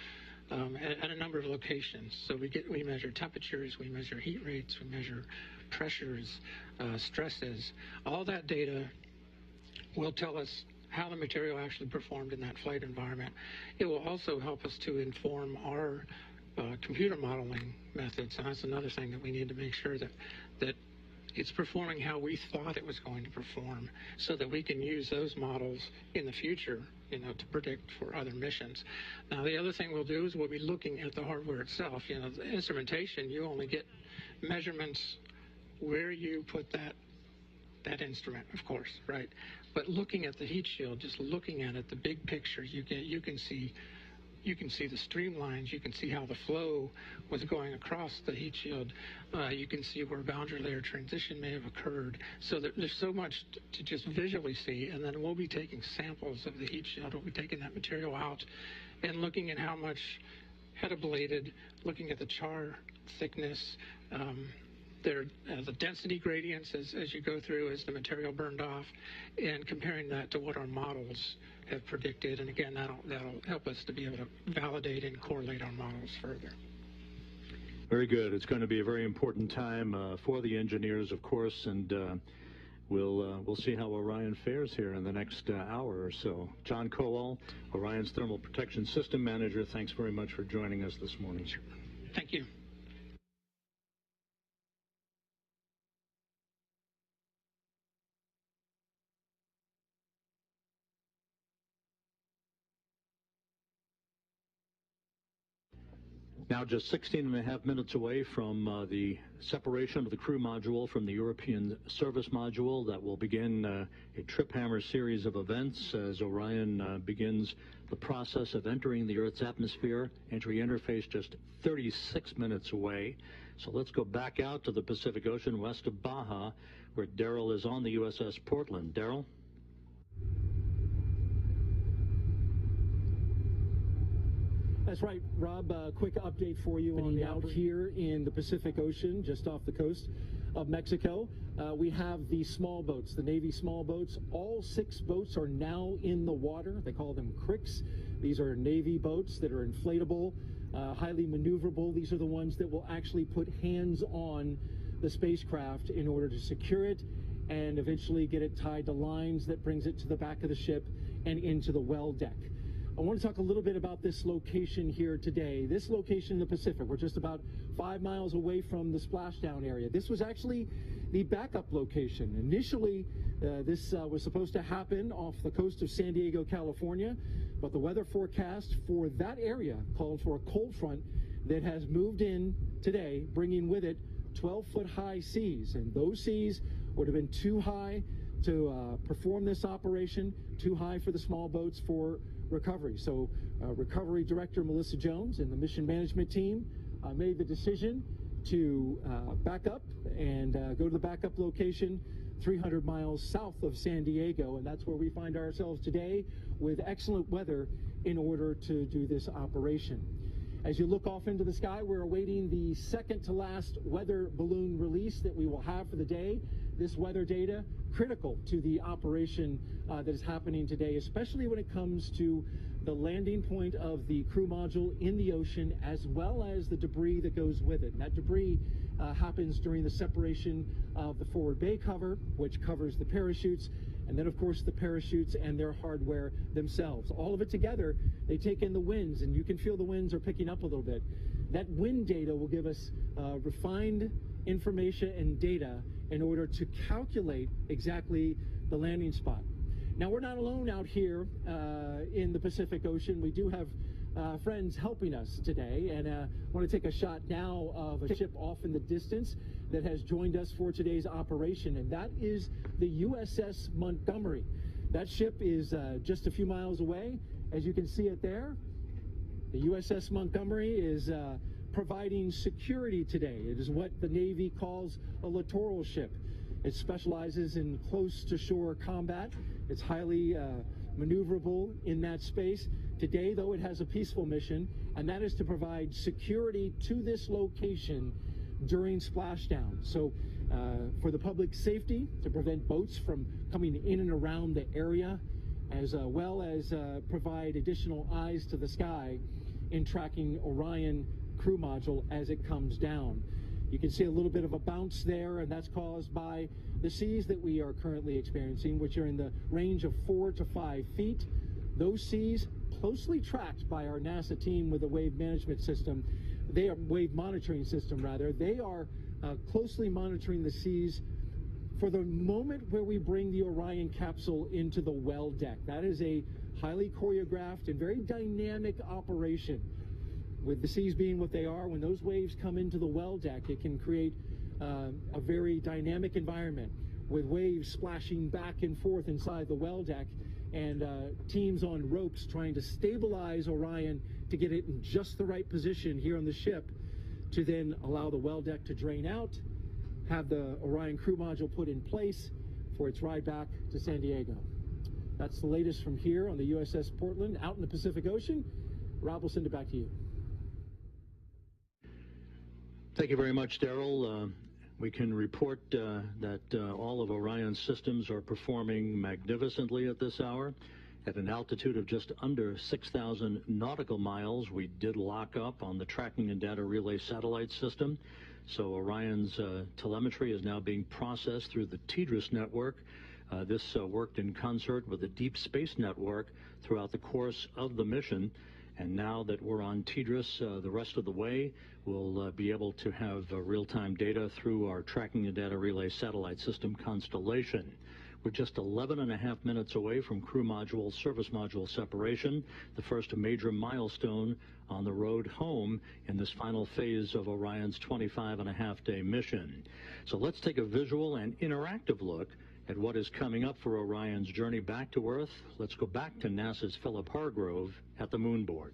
at a number of locations. So we measure temperatures, we measure heat rates, we measure pressures, stresses. All that data will tell us how the material actually performed in that flight environment. It will also help us to inform our computer modeling methods, and that's another thing that we need to make sure that it's performing how we thought it was going to perform, so that we can use those models in the future, to predict for other missions. Now, the other thing we'll do is we'll be looking at the hardware itself. The instrumentation, you only get measurements where you put that instrument, of course, right? But looking at the heat shield, just looking at it, the big picture, you can see the streamlines. You can see how the flow was going across the heat shield. You can see where boundary layer transition may have occurred. So there's so much to just visually see. And then we'll be taking samples of the heat shield. We'll be taking that material out and looking at how much had ablated, looking at the char thickness, the density gradients as you go through as the material burned off, and comparing that to what our models have predicted. And again, that'll help us to be able to validate and correlate our models further. Very good. It's going to be a very important time for the engineers, of course, and we'll see how Orion fares here in the next hour or so. John Kowal, Orion's Thermal Protection System Manager, thanks very much for joining us this morning. Sure. Thank you. Now just 16 and a half minutes away from the separation of the crew module from the European service module that will begin a trip hammer series of events as Orion begins the process of entering the Earth's atmosphere. Entry interface just 36 minutes away. So let's go back out to the Pacific Ocean west of Baja, where Daryl is on the USS Portland. Daryl? That's right, Rob. Quick update for you on the out here in the Pacific Ocean, just off the coast of Mexico. We have the small boats, the Navy small boats. All 6 boats are now in the water. They call them cricks. These are Navy boats that are inflatable, highly maneuverable. These are the ones that will actually put hands on the spacecraft in order to secure it and eventually get it tied to lines that brings it to the back of the ship and into the well deck. I want to talk a little bit about this location here today. This location in the Pacific, we're just about 5 miles away from the splashdown area. This was actually the backup location. Initially, this was supposed to happen off the coast of San Diego, California, but the weather forecast for that area called for a cold front that has moved in today, bringing with it 12-foot high seas, and those seas would have been too high to perform this operation, too high for the small boats for recovery. So Recovery Director Melissa Jones and the mission management team made the decision to back up and go to the backup location 300 miles south of San Diego, and that's where we find ourselves today with excellent weather in order to do this operation. As you look off into the sky, we're awaiting the second to last weather balloon release that we will have for the day. This weather data critical to the operation that is happening today, especially when it comes to the landing point of the crew module in the ocean, as well as the debris that goes with it. And that debris happens during the separation of the forward bay cover, which covers the parachutes, and then of course the parachutes and their hardware themselves. All of it together, they take in the winds, and you can feel the winds are picking up a little bit. That wind data will give us refined information and data in order to calculate exactly the landing spot. Now, we're not alone out here in the Pacific Ocean. We do have friends helping us today, and I want to take a shot now of a ship off in the distance that has joined us for today's operation, and that is the USS Montgomery. That ship is just a few miles away. As you can see it there, the USS Montgomery is providing security today. It is what the Navy calls a littoral ship. It specializes in close-to-shore combat. It's highly maneuverable in that space. Today, though, it has a peaceful mission, and that is to provide security to this location during splashdown. So for the public safety, to prevent boats from coming in and around the area, as well as provide additional eyes to the sky in tracking Orion crew module as it comes down. You can see a little bit of a bounce there, and that's caused by the seas that we are currently experiencing, which are in the range of 4 to 5 feet. Those seas, closely tracked by our NASA team with a wave management system, wave monitoring system rather, they are closely monitoring the seas for the moment where we bring the Orion capsule into the well deck. That is a highly choreographed and very dynamic operation. With the seas being what they are, when those waves come into the well deck, it can create a very dynamic environment with waves splashing back and forth inside the well deck, and teams on ropes trying to stabilize Orion to get it in just the right position here on the ship to then allow the well deck to drain out, have the Orion crew module put in place for its ride back to San Diego. That's the latest from here on the USS Portland out in the Pacific Ocean. Rob, will send it back to you. Thank you very much, Daryl. We can report that all of Orion's systems are performing magnificently at this hour. At an altitude of just under 6,000 nautical miles, we did lock up on the tracking and data relay satellite system. So Orion's telemetry is now being processed through the TDRS network. This worked in concert with the Deep Space Network throughout the course of the mission. And now that we're on TDRS the rest of the way, we'll be able to have real-time data through our tracking and data relay satellite system constellation. We're just 11.5 minutes away from crew module, service module separation, the first major milestone on the road home in this final phase of Orion's 25.5-day mission. So let's take a visual and interactive look at what is coming up for Orion's journey back to Earth. Let's go back to NASA's Philip Hargrove at the moon board.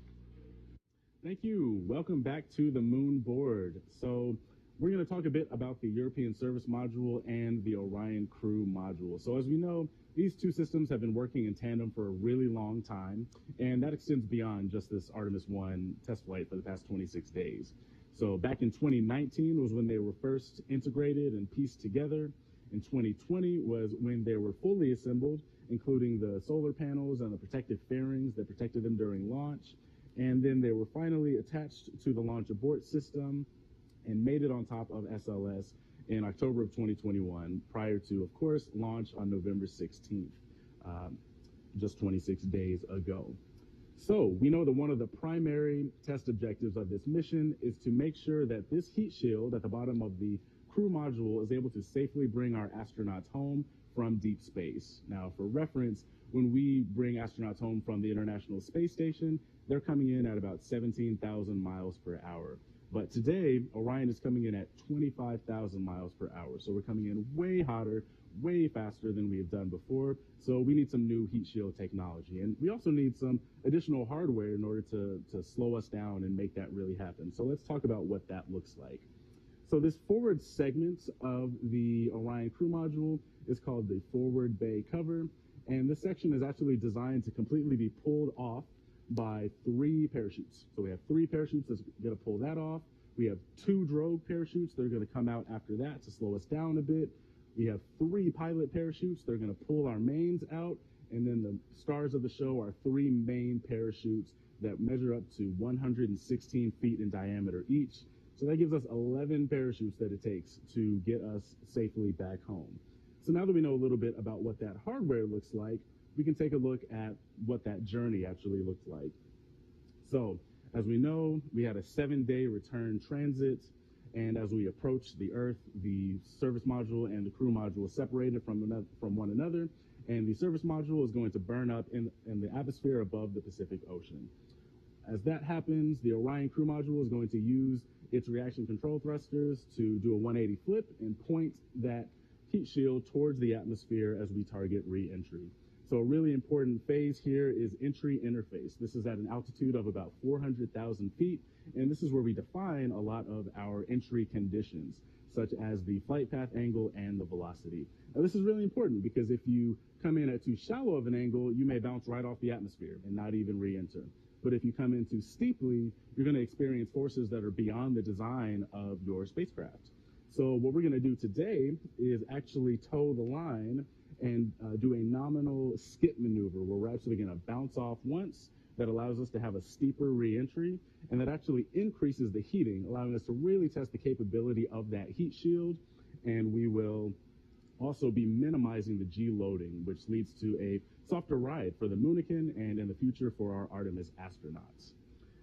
Thank you. Welcome back to the moon board. So we're going to talk a bit about the European Service Module and the Orion Crew Module. So as we know, these two systems have been working in tandem for a really long time, and that extends beyond just this Artemis 1 test flight for the past 26 days. So back in 2019 was when they were first integrated and pieced together. In 2020 was when they were fully assembled, including the solar panels and the protective fairings that protected them during launch. And then they were finally attached to the launch abort system and made it on top of SLS in October of 2021, prior to, of course, launch on November 16th, just 26 days ago. So we know that one of the primary test objectives of this mission is to make sure that this heat shield at the bottom of the crew module is able to safely bring our astronauts home from deep space. Now, for reference, when we bring astronauts home from the International Space Station, they're coming in at about 17,000 miles per hour. But today, Orion is coming in at 25,000 miles per hour. So we're coming in way hotter, way faster than we have done before. So we need some new heat shield technology. And we also need some additional hardware in order to slow us down and make that really happen. So let's talk about what that looks like. So this forward segment of the Orion crew module is called the forward bay cover. And this section is actually designed to completely be pulled off by 3 parachutes. So we have 3 parachutes that's going to pull that off. We have 2 drogue parachutes that are going to come out after that to slow us down a bit. We have 3 pilot parachutes that are going to pull our mains out. And then the stars of the show are 3 main parachutes that measure up to 116 feet in diameter each. So that gives us 11 parachutes that it takes to get us safely back home. So now that we know a little bit about what that hardware looks like, we can take a look at what that journey actually looked like. So as we know, we had a 7-day return transit. And as we approached the Earth, the service module and the crew module separated from one another. and the service module is going to burn up in the atmosphere above the Pacific Ocean. As that happens, the Orion crew module is going to use its reaction control thrusters to do a 180 flip and point that heat shield towards the atmosphere as we target re-entry. So a really important phase here is entry interface. This is at an altitude of about 400,000 feet, and this is where we define a lot of our entry conditions, such as the flight path angle and the velocity. Now, this is really important because if you come in at too shallow of an angle, you may bounce right off the atmosphere and not even re-enter. But if you come in too steeply, you're going to experience forces that are beyond the design of your spacecraft. So what we're going to do today is actually toe the line and do a nominal skip maneuver where we're actually going to bounce off once. That allows us to have a steeper re-entry, and that actually increases the heating, allowing us to really test the capability of that heat shield. And we will also be minimizing the G-loading, which leads to a softer ride for the Moonican and in the future for our Artemis astronauts.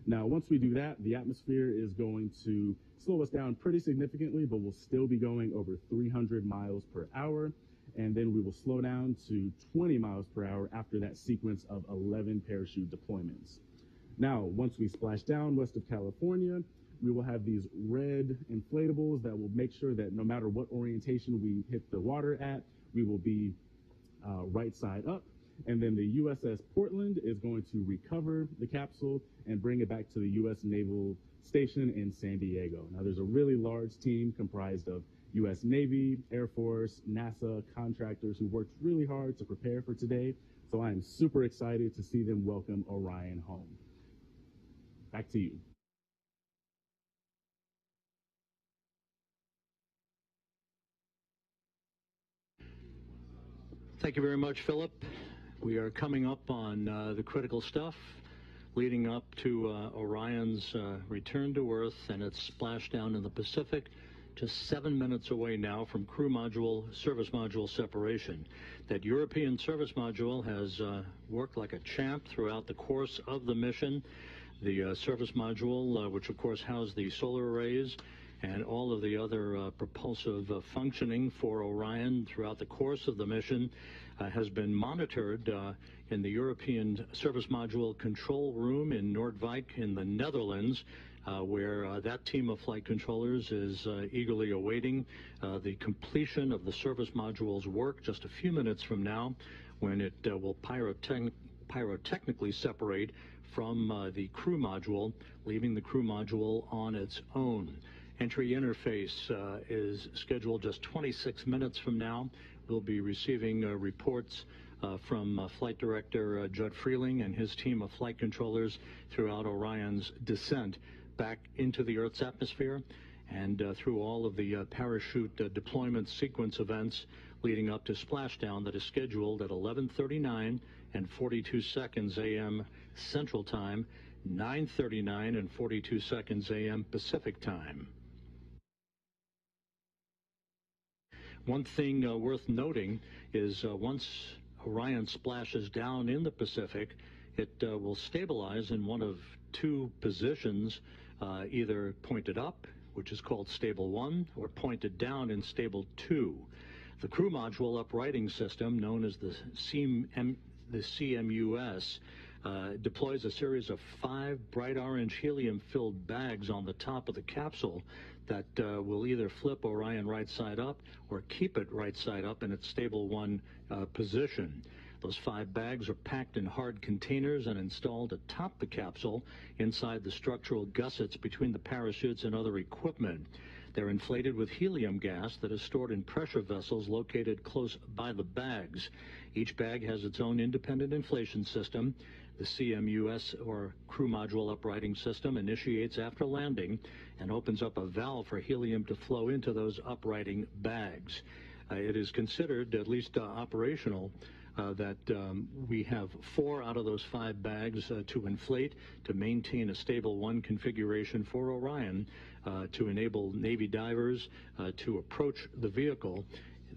Now, once we do that, the atmosphere is going to slow us down pretty significantly, but we'll still be going over 300 miles per hour. And then we will slow down to 20 miles per hour after that sequence of 11 parachute deployments. Now, once we splash down west of California, we will have these red inflatables that will make sure that no matter what orientation we hit the water at, we will be right side up. And then the USS Portland is going to recover the capsule and bring it back to the U.S. Naval Station in San Diego. Now, there's a really large team comprised of U.S. Navy, Air Force, NASA, contractors who worked really hard to prepare for today. So I am super excited to see them welcome Orion home. Back to you. Thank you very much, Philip. We are coming up on the critical stuff leading up to Orion's return to Earth and its splashdown in the Pacific, just 7 minutes away now from crew module, service module separation. That European service module has worked like a champ throughout the course of the mission. The service module, which of course housed the solar arrays and all of the other propulsive functioning for Orion throughout the course of the mission, has been monitored in the European Service Module Control Room in Noordwijk in the Netherlands, where that team of flight controllers is eagerly awaiting the completion of the service module's work just a few minutes from now, when it will pyrotechnically separate from the crew module, leaving the crew module on its own. Entry interface is scheduled just 26 minutes from now. We'll be receiving reports from Flight Director Judd Freeling and his team of flight controllers throughout Orion's descent back into the Earth's atmosphere and through all of the parachute deployment sequence events leading up to splashdown that is scheduled at 11:39 and 42 seconds a.m. Central Time, 9:39 and 42 seconds a.m. Pacific Time. One thing worth noting is once Orion splashes down in the Pacific, it will stabilize in one of two positions, either pointed up, which is called stable 1, or pointed down in stable 2. The crew module uprighting system, known as the CMUS, deploys a series of 5 bright orange helium-filled bags on the top of the capsule that will either flip Orion right side up or keep it right side up in its stable 1 position. Those 5 bags are packed in hard containers and installed atop the capsule inside the structural gussets between the parachutes and other equipment. They're inflated with helium gas that is stored in pressure vessels located close by the bags. Each bag has its own independent inflation system. The CMUS, or crew module uprighting system, initiates after landing and opens up a valve for helium to flow into those uprighting bags. It is considered, at least operational, that we have 4 out of those 5 bags to inflate to maintain a stable 1 configuration for Orion to enable Navy divers to approach the vehicle.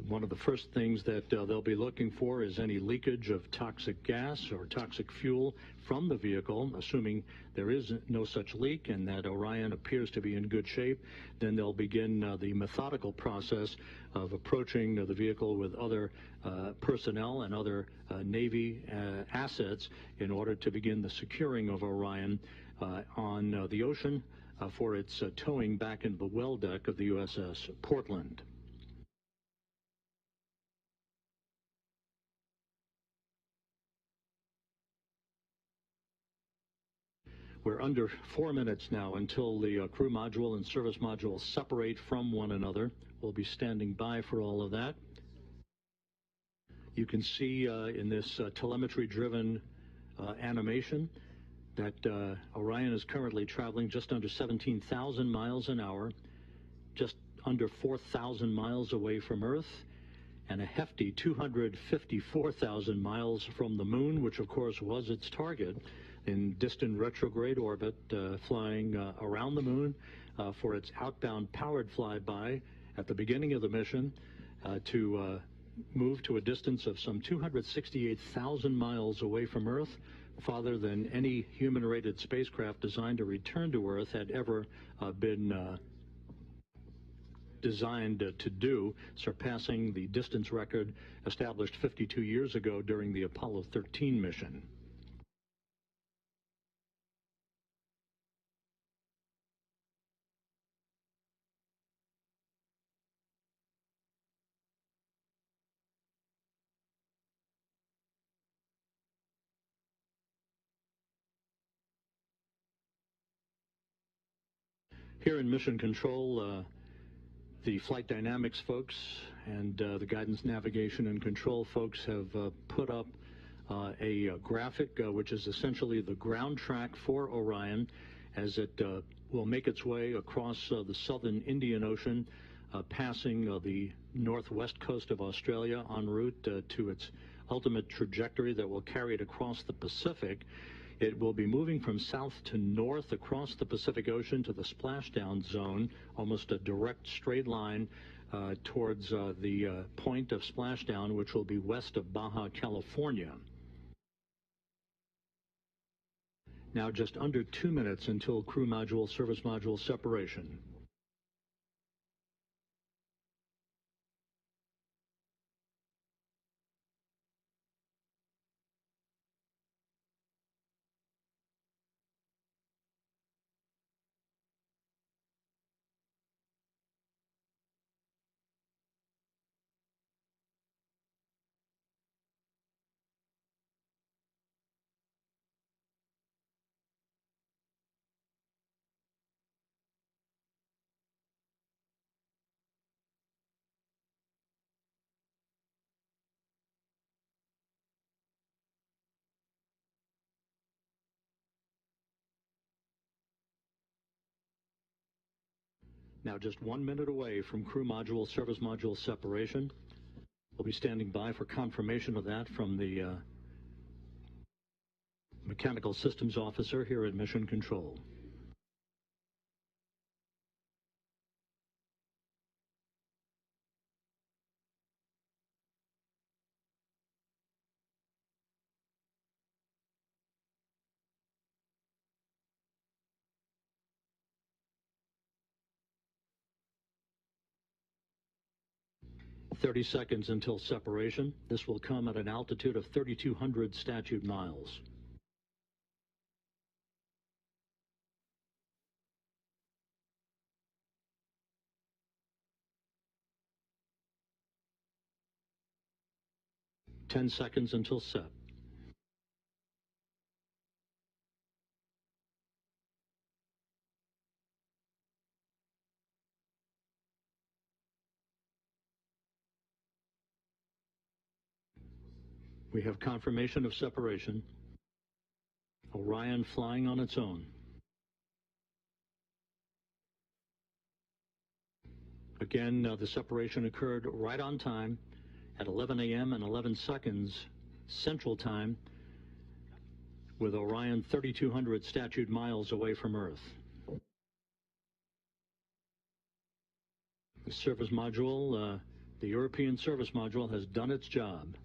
One of the first things that they'll be looking for is any leakage of toxic gas or toxic fuel from the vehicle. Assuming there is no such leak and that Orion appears to be in good shape, then they'll begin the methodical process of approaching the vehicle with other personnel and other Navy assets in order to begin the securing of Orion on the ocean for its towing back into the well deck of the USS Portland. We're under 4 minutes now until the crew module and service module separate from one another. We'll be standing by for all of that. You can see in this telemetry-driven animation that Orion is currently traveling just under 17,000 miles an hour, just under 4,000 miles away from Earth, and a hefty 254,000 miles from the moon, which of course was its target, in distant retrograde orbit, flying around the moon for its outbound powered flyby at the beginning of the mission to move to a distance of some 268,000 miles away from Earth, farther than any human-rated spacecraft designed to return to Earth had ever been designed to do, surpassing the distance record established 52 years ago during the Apollo 13 mission. Here in Mission Control, the flight dynamics folks and the guidance, navigation, and control folks have put up a graphic which is essentially the ground track for Orion as it will make its way across the southern Indian Ocean, passing the northwest coast of Australia en route to its ultimate trajectory that will carry it across the Pacific. It will be moving from south to north across the Pacific Ocean to the splashdown zone, almost a direct straight line towards the point of splashdown, which will be west of Baja California. Now just under 2 minutes until crew module, service module separation. Now just 1 minute away from crew module, service module separation. We'll be standing by for confirmation of that from the mechanical systems officer here at Mission Control. "30 seconds until separation. This will come at an altitude of 3,200 statute miles. "10 seconds until set. We have confirmation of separation. Orion flying on its own. Again, the separation occurred right on time at 11 a.m. and 11 seconds Central Time, with Orion 3,200 statute miles away from Earth. The service module The European service module has done its job.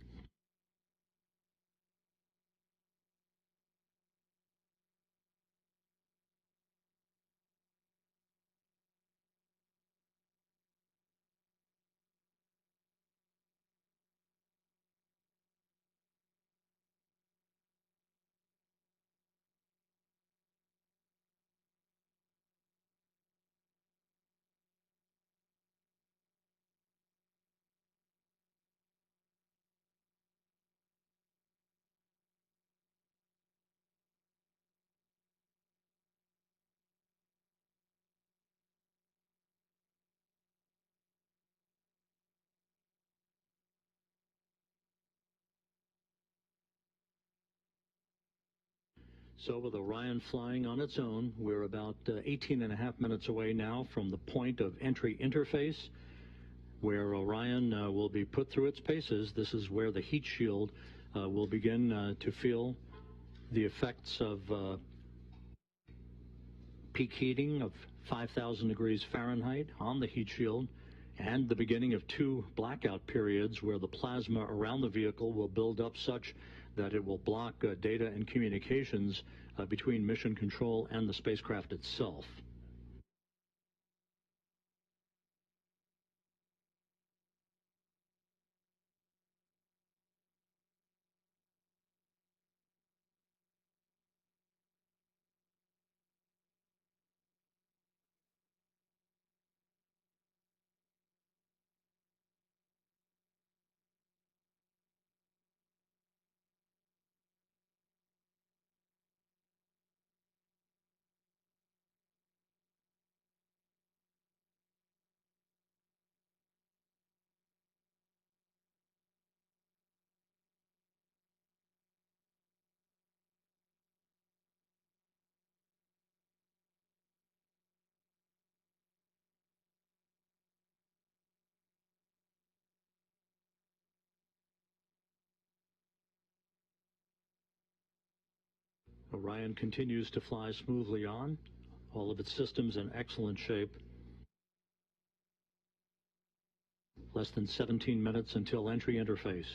So with Orion flying on its own, we're about 18.5 minutes away now from the point of entry interface, where Orion will be put through its paces. This is where the heat shield will begin to feel the effects of peak heating of 5,000 degrees Fahrenheit on the heat shield, and the beginning of 2 blackout periods where the plasma around the vehicle will build up such that it will block data and communications between mission control and the spacecraft itself. Orion continues to fly smoothly on, all of its systems in excellent shape. Less than 17 minutes until entry interface.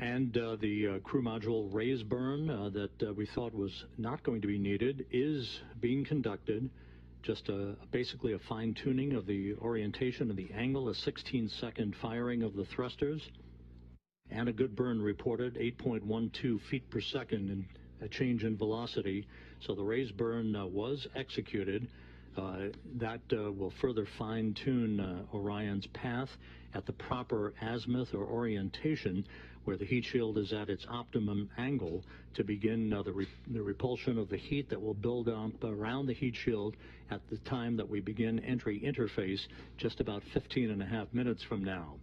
And the crew module raise burn that we thought was not going to be needed is being conducted. Just basically a fine-tuning of the orientation and the angle, a 16-second firing of the thrusters, and a good burn reported, 8.12 feet per second, and a change in velocity. So the raise burn was executed. That will further fine-tune Orion's path at the proper azimuth or orientation, where the heat shield is at its optimum angle to begin the repulsion of the heat that will build up around the heat shield at the time that we begin entry interface, just about 15.5 minutes from now.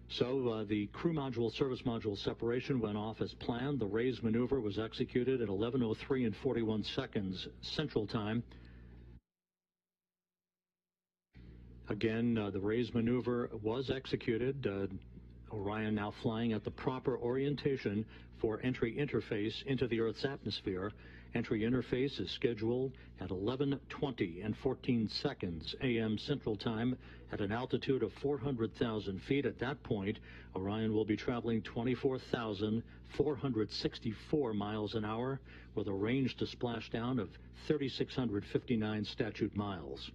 So the crew module service module separation went off as planned. The raise maneuver was executed at 11:03 and 41 seconds Central Time. Again, the raise maneuver was executed. Orion now flying at the proper orientation for entry interface into the Earth's atmosphere. Entry interface is scheduled at 11:20 and 14 seconds a.m. Central Time at an altitude of 400,000 feet. At that point, Orion will be traveling 24,464 miles an hour with a range to splashdown of 3,659 statute miles.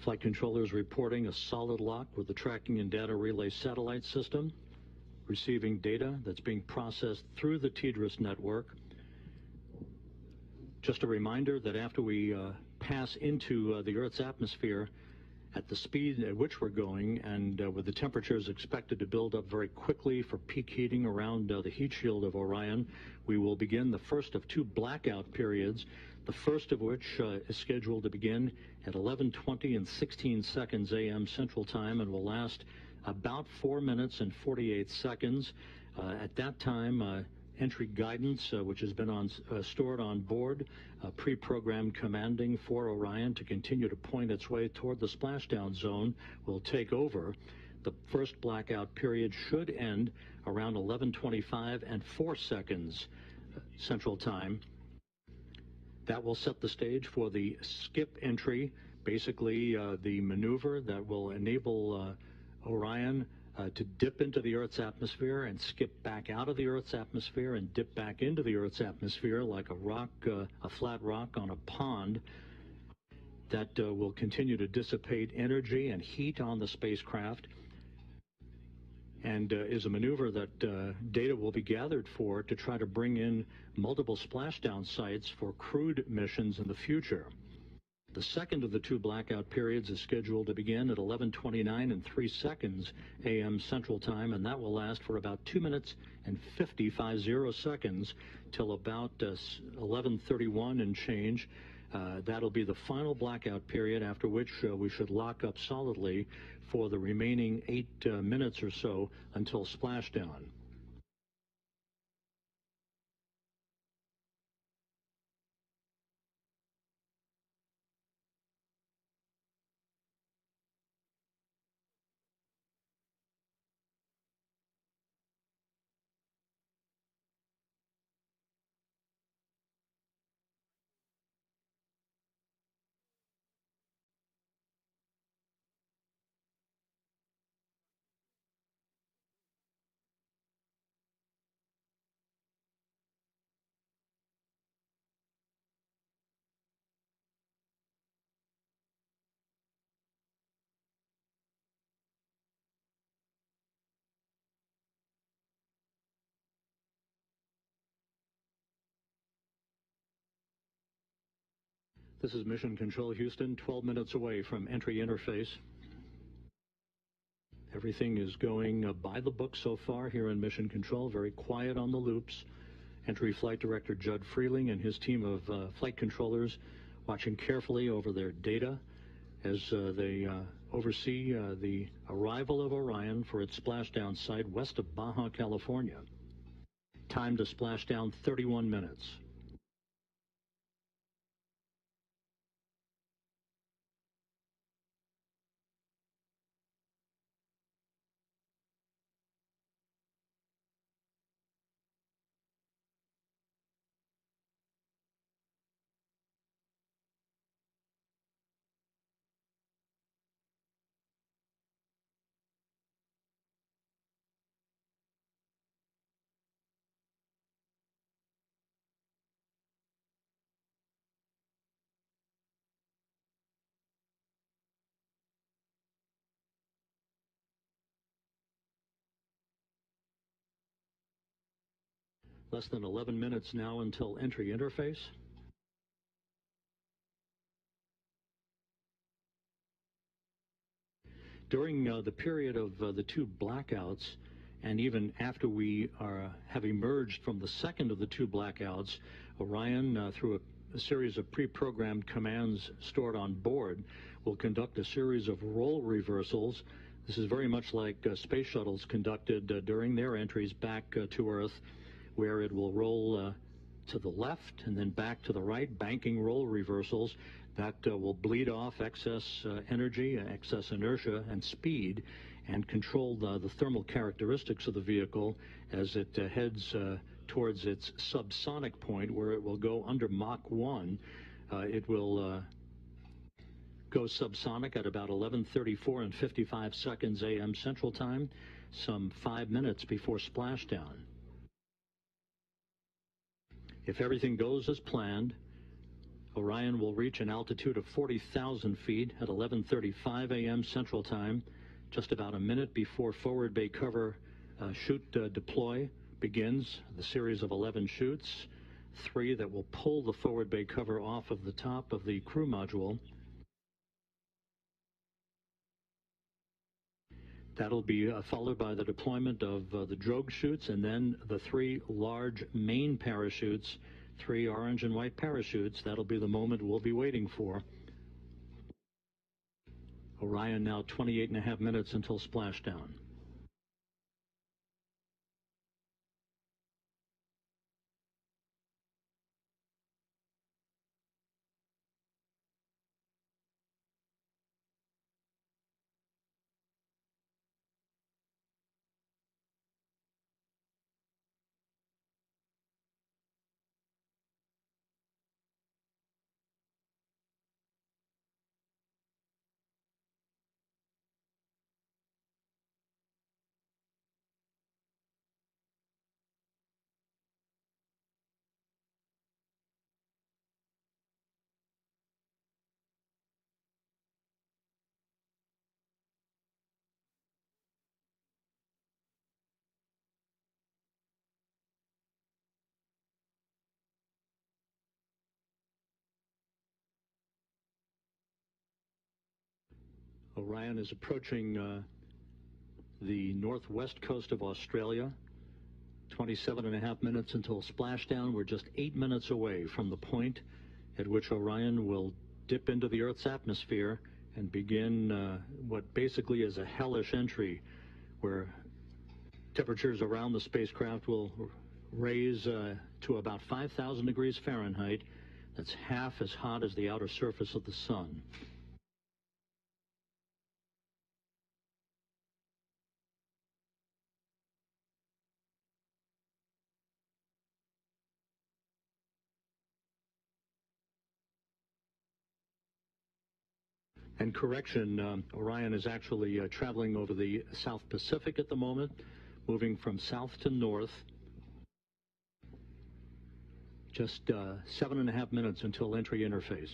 Flight controllers reporting a solid lock with the tracking and data relay satellite system, receiving data that's being processed through the TDRS network. Just a reminder that after we pass into the Earth's atmosphere, At the speed at which we're going, and with the temperatures expected to build up very quickly for peak heating around the heat shield of Orion, we will begin the first of two blackout periods, the first of which is scheduled to begin at 11:20 and 16 seconds a.m. Central Time and will last about 4 minutes and 48 seconds. At that time, entry guidance, which has been stored on board, pre-programmed commanding for Orion to continue to point its way toward the splashdown zone, will take over. The first blackout period should end around 11:25 and 4 seconds Central Time. That will set the stage for the skip entry, basically the maneuver that will enable Orion to dip into the Earth's atmosphere and skip back out of the Earth's atmosphere and dip back into the Earth's atmosphere like a rock, a flat rock on a pond. That will continue to dissipate energy and heat on the spacecraft, and is a maneuver that data will be gathered for to try to bring in multiple splashdown sites for crewed missions in the future. The second of the two blackout periods is scheduled to begin at 11:29 and 3 seconds a.m. Central Time, and that will last for about 2 minutes and 50 seconds till about 11:31 and change. That'll be the final blackout period, after which we should lock up solidly for the remaining 8 minutes or so until splashdown. This is Mission Control Houston, 12 minutes away from entry interface. Everything is going by the book so far here in Mission Control, very quiet on the loops. Entry Flight Director Judd Freeling and his team of flight controllers watching carefully over their data as they oversee the arrival of Orion for its splashdown site west of Baja, California. Time to splashdown 31 minutes. Less than 11 minutes now until entry interface. During the period of the two blackouts, and even after we have emerged from the second of the two blackouts, Orion, through a series of pre-programmed commands stored on board, will conduct a series of role reversals. This is very much like space shuttles conducted during their entries back to Earth, where it will roll to the left and then back to the right, banking roll reversals that will bleed off excess energy, excess inertia, and speed, and control the thermal characteristics of the vehicle as it heads towards its subsonic point, where it will go under Mach 1. It will go subsonic at about 11:34 and 55 seconds a.m. Central Time, some 5 minutes before splashdown. If everything goes as planned, Orion will reach an altitude of 40,000 feet at 11:35 a.m. Central Time, just about a minute before forward bay cover chute deploy begins. The series of 11 chutes, 3 that will pull the forward bay cover off of the top of the crew module. That'll be followed by the deployment of the drogue chutes, and then the 3 large main parachutes, 3 orange and white parachutes. That'll be the moment we'll be waiting for. Orion now 28.5 minutes until splashdown. Orion is approaching the northwest coast of Australia. 27.5 minutes until splashdown. We're just 8 minutes away from the point at which Orion will dip into the Earth's atmosphere and begin what basically is a hellish entry, where temperatures around the spacecraft will raise to about 5,000 degrees Fahrenheit. That's half as hot as the outer surface of the sun. And correction, Orion is actually traveling over the South Pacific at the moment, moving from south to north. Just 7.5 minutes until entry interface.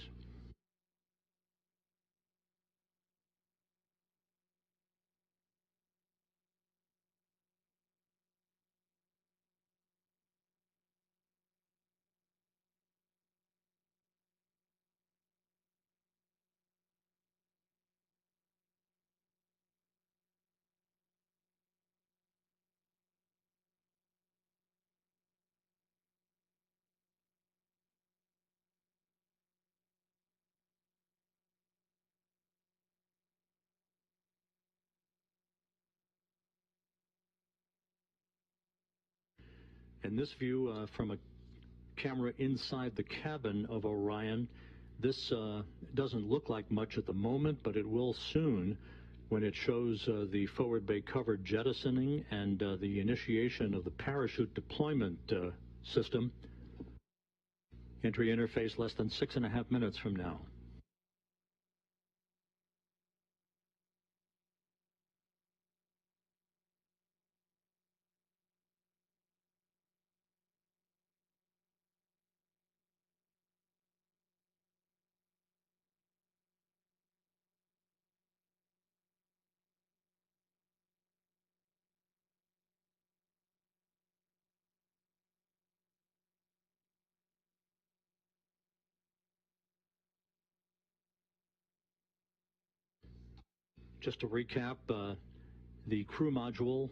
And this view from a camera inside the cabin of Orion, this doesn't look like much at the moment, but it will soon when it shows the forward bay cover jettisoning and the initiation of the parachute deployment system. Entry interface less than 6.5 minutes from now. Just to recap, the crew module,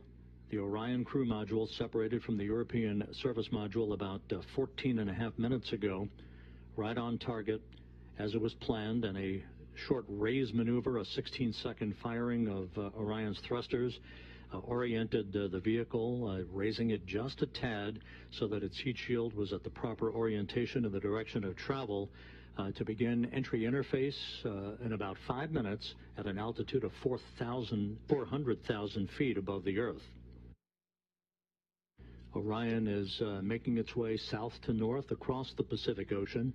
the Orion crew module, separated from the European service module about 14.5 minutes ago, right on target as it was planned, and a short raise maneuver, a 16-second firing of Orion's thrusters, oriented the vehicle, raising it just a tad so that its heat shield was at the proper orientation in the direction of travel, to begin entry interface in about 5 minutes at an altitude of 400,000 feet above the Earth. Orion is making its way south to north across the Pacific Ocean.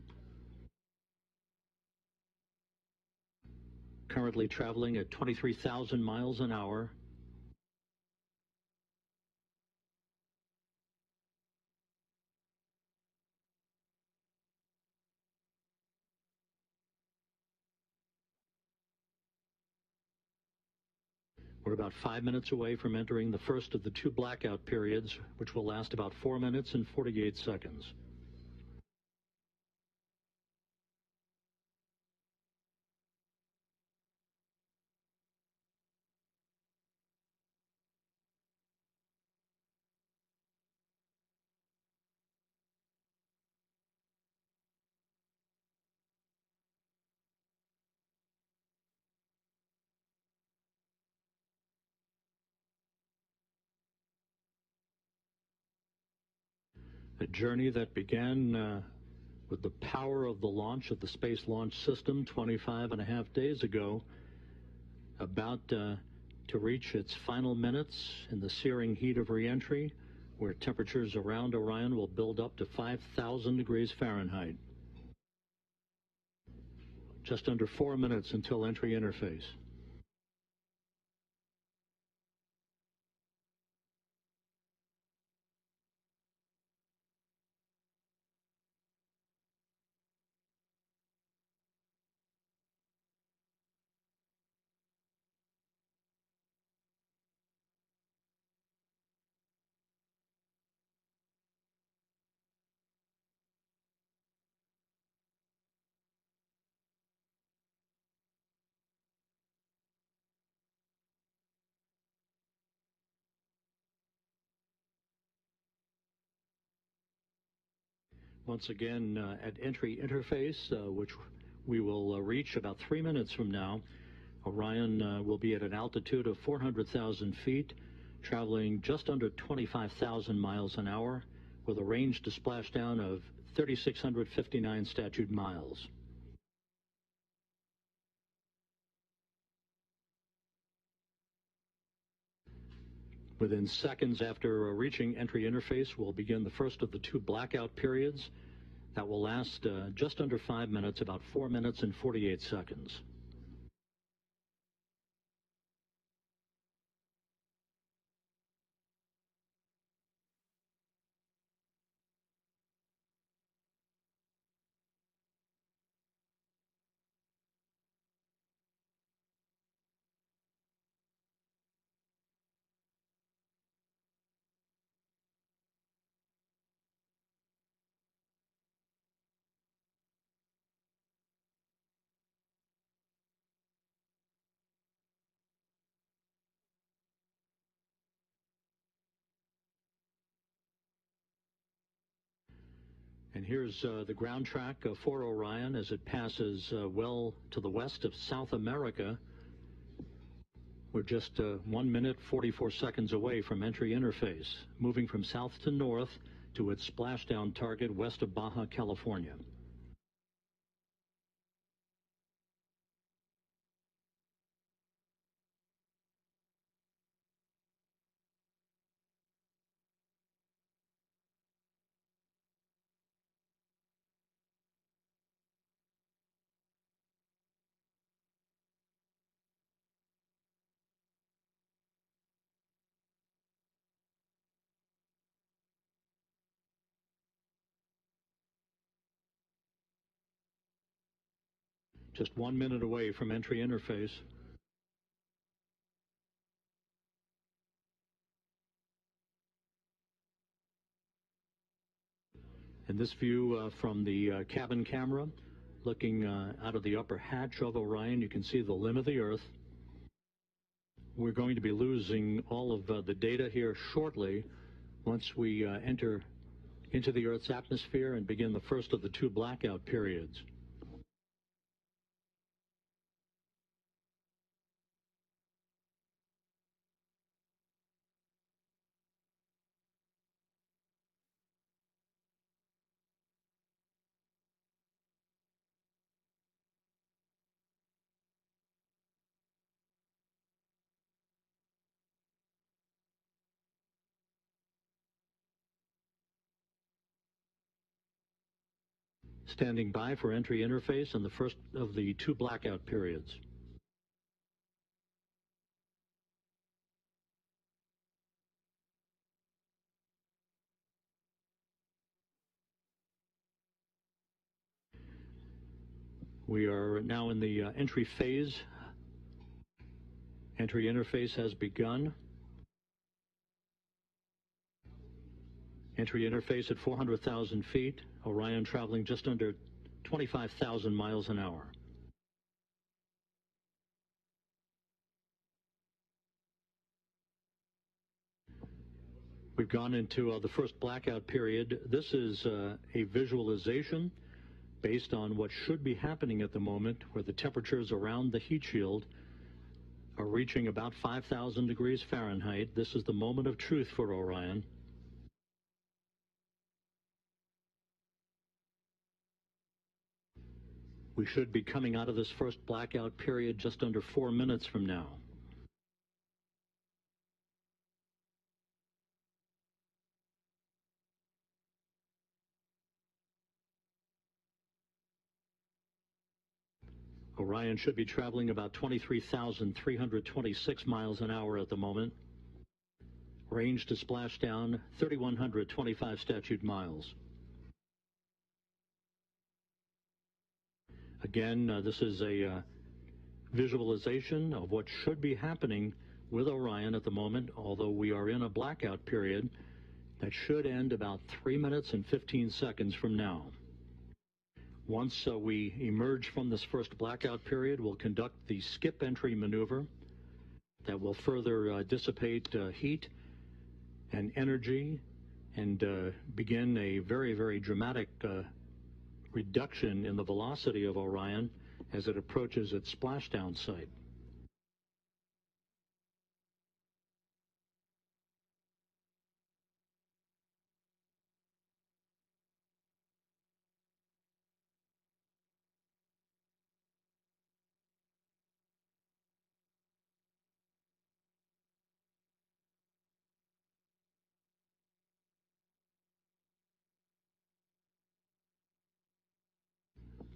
Currently traveling at 23,000 miles an hour. We're about 5 minutes away from entering the first of the 2 blackout periods, which will last about 4 minutes and 48 seconds. A journey that began with the power of the launch of the Space Launch System 25.5 days ago, about to reach its final minutes in the searing heat of reentry, where temperatures around Orion will build up to 5,000 degrees Fahrenheit. Just under 4 minutes until entry interface. Once again, at entry interface, which we will reach about 3 minutes from now, Orion will be at an altitude of 400,000 feet, traveling just under 25,000 miles an hour, with a range to splashdown of 3,659 statute miles. Within seconds after reaching entry interface, we'll begin the first of the 2 blackout periods that will last just under 5 minutes, about 4 minutes and 48 seconds. And here's the ground track for Orion as it passes well to the west of South America. We're just 1 minute, 44 seconds away from entry interface, moving from south to north to its splashdown target west of Baja California. Just 1 minute away from entry interface. In this view from the cabin camera, looking out of the upper hatch of Orion, you can see the limb of the Earth. We're going to be losing all of the data here shortly once we enter into the Earth's atmosphere and begin the first of the 2 blackout periods. Standing by for entry interface and the first of the 2 blackout periods. We are now in the entry phase. Entry interface has begun. Entry interface at 400,000 feet. Orion traveling just under 25,000 miles an hour. We've gone into the first blackout period. This is a visualization based on what should be happening at the moment, where the temperatures around the heat shield are reaching about 5,000 degrees Fahrenheit. This is the moment of truth for Orion. We should be coming out of this first blackout period just under 4 minutes from now. Orion should be traveling about 23,326 miles an hour at the moment. Range to splashdown, 3,125 statute miles. Again, this is a visualization of what should be happening with Orion at the moment, although we are in a blackout period that should end about 3 minutes and 15 seconds from now. Once we emerge from this first blackout period, we'll conduct the skip entry maneuver that will further dissipate heat and energy and begin a very, very dramatic reduction in the velocity of Orion as it approaches its splashdown site.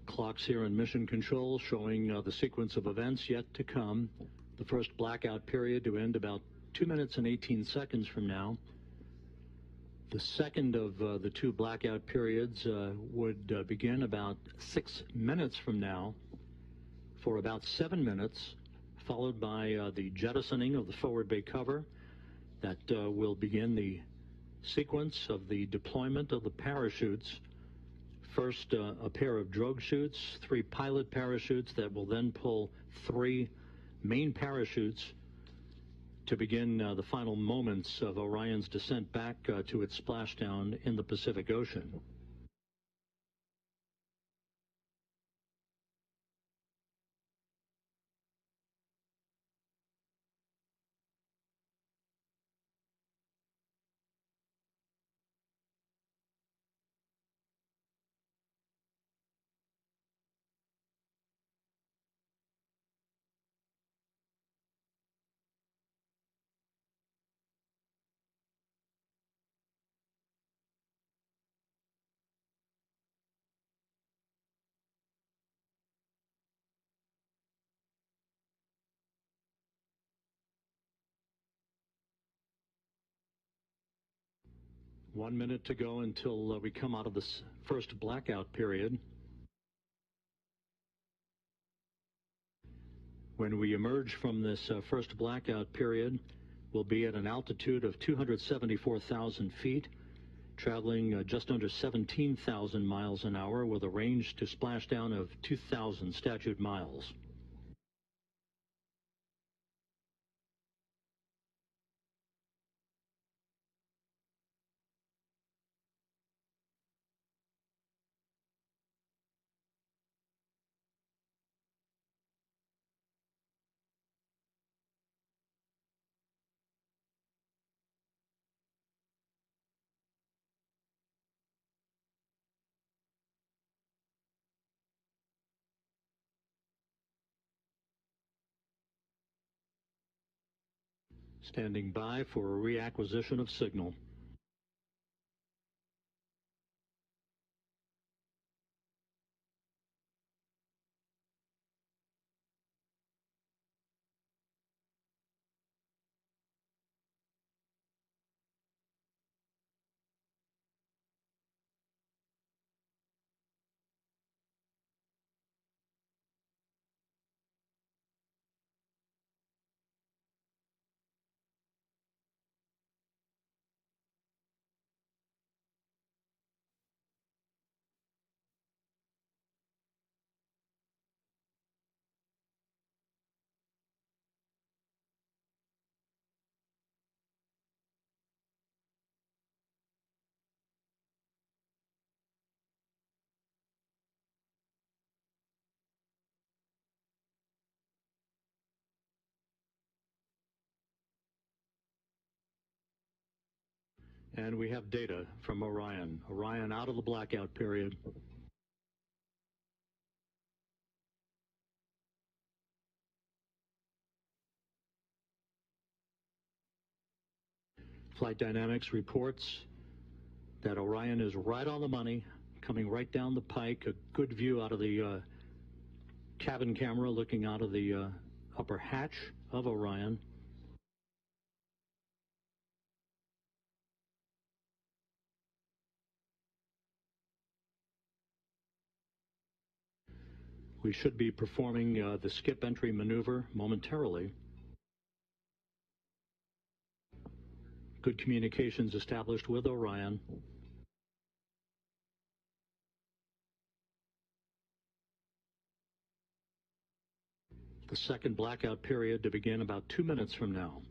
Clocks here in Mission Control showing the sequence of events yet to come. The first blackout period to end about 2 minutes and 18 seconds from now. The second of the two blackout periods would begin about 6 minutes from now for about 7 minutes, followed by the jettisoning of the forward bay cover. That will begin the sequence of the deployment of the parachutes. First, a pair of drogue chutes, 3 pilot parachutes that will then pull 3 main parachutes to begin the final moments of Orion's descent back to its splashdown in the Pacific Ocean. One minute to go until we come out of this first blackout period. When we emerge from this first blackout period, we'll be at an altitude of 274,000 feet, traveling just under 17,000 miles an hour with a range to splashdown of 2,000 statute miles. Standing by for a reacquisition of signal. And we have data from Orion. Orion out of the blackout period. Flight Dynamics reports that Orion is right on the money, coming right down the pike. A good view out of the cabin camera looking out of the upper hatch of Orion. We should be performing the skip entry maneuver momentarily. Good communications established with Orion. The second blackout period to begin about 2 minutes from now.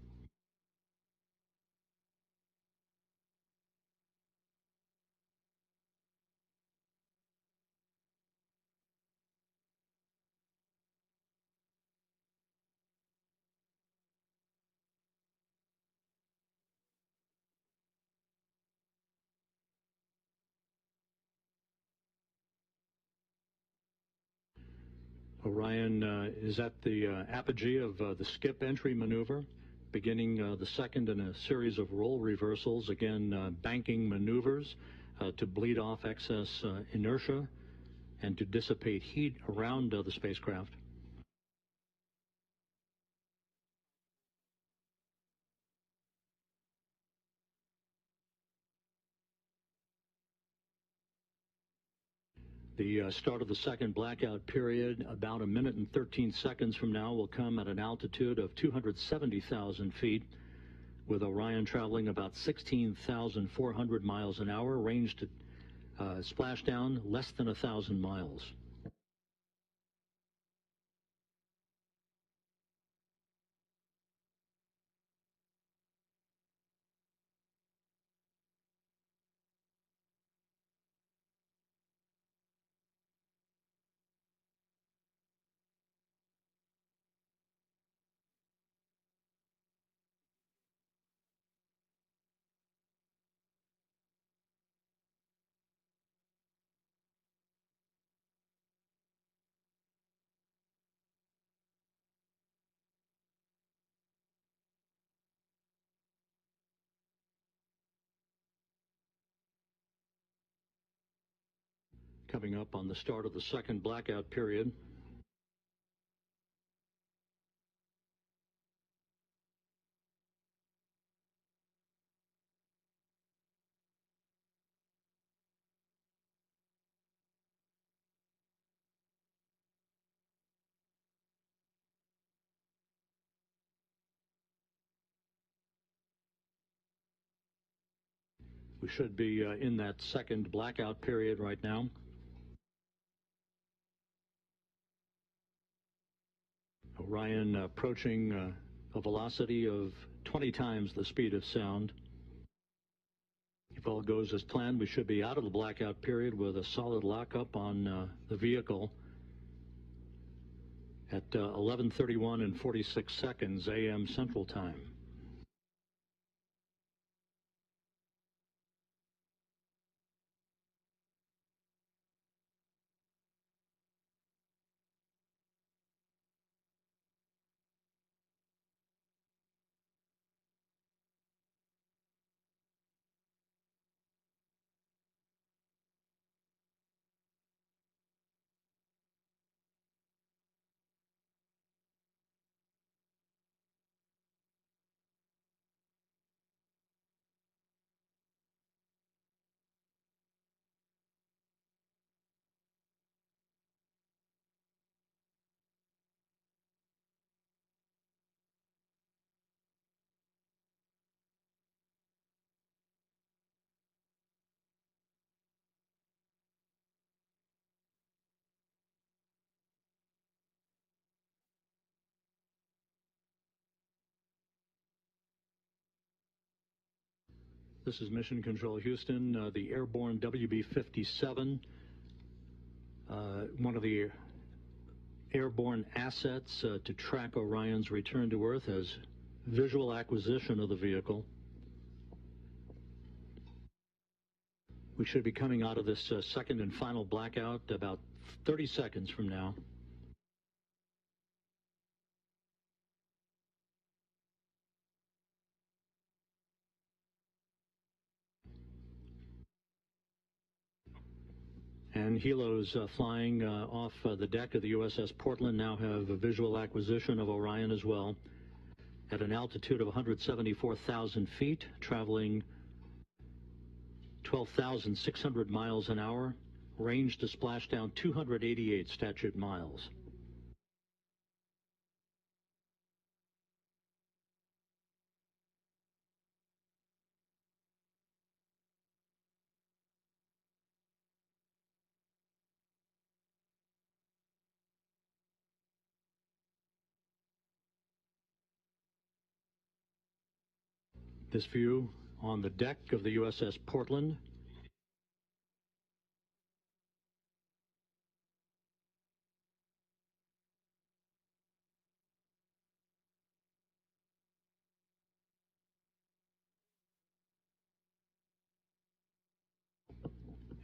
Orion is at the apogee of the skip entry maneuver, beginning the second in a series of roll reversals, again banking maneuvers to bleed off excess inertia and to dissipate heat around the spacecraft. The start of the second blackout period, about 1 minute and 13 seconds from now, will come at an altitude of 270,000 feet, with Orion traveling about 16,400 miles an hour, range to splashdown less than 1,000 miles. Coming up on the start of the second blackout period. We should be in that second blackout period right now. Orion approaching a velocity of 20 times the speed of sound. If all goes as planned, we should be out of the blackout period with a solid lockup on the vehicle at 11:31 and 46 seconds a.m. Central Time. This is Mission Control Houston, the airborne WB-57, one of the airborne assets to track Orion's return to Earth, has visual acquisition of the vehicle. We should be coming out of this second and final blackout about 30 seconds from now. And helos flying off the deck of the USS Portland now have a visual acquisition of Orion as well, at an altitude of 174,000 feet, traveling 12,600 miles an hour, range to splashdown 288 statute miles. This view on the deck of the USS Portland.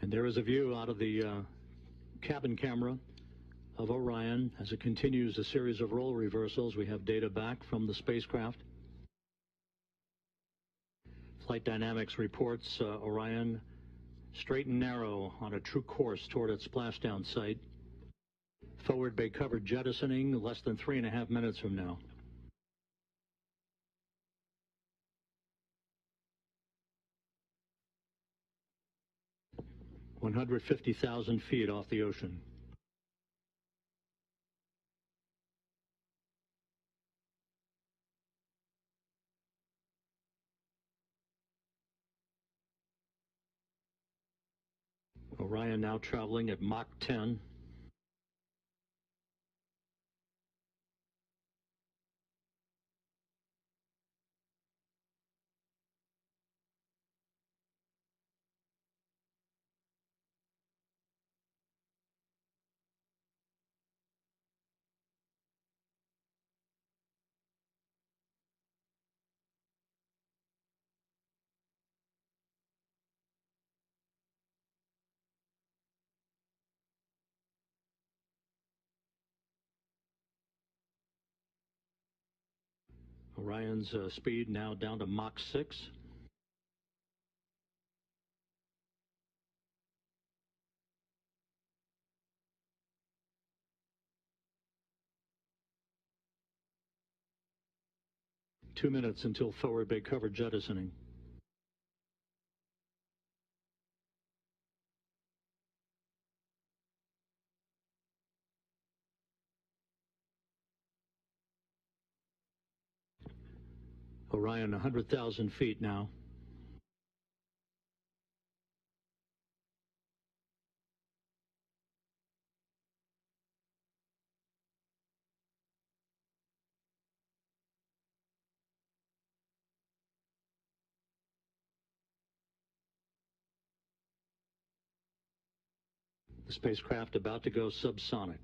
And there is a view out of the cabin camera of Orion as it continues a series of role reversals. We have data back from the spacecraft. Flight Dynamics reports Orion straight and narrow on a true course toward its splashdown site. Forward bay cover jettisoning less than 3.5 minutes from now. (150,000 feet off the ocean). Orion now traveling at Mach 10. Orion's speed now down to Mach 6. Two minutes until forward bay cover jettisoning. Orion 100,000 feet now. The spacecraft about to go subsonic.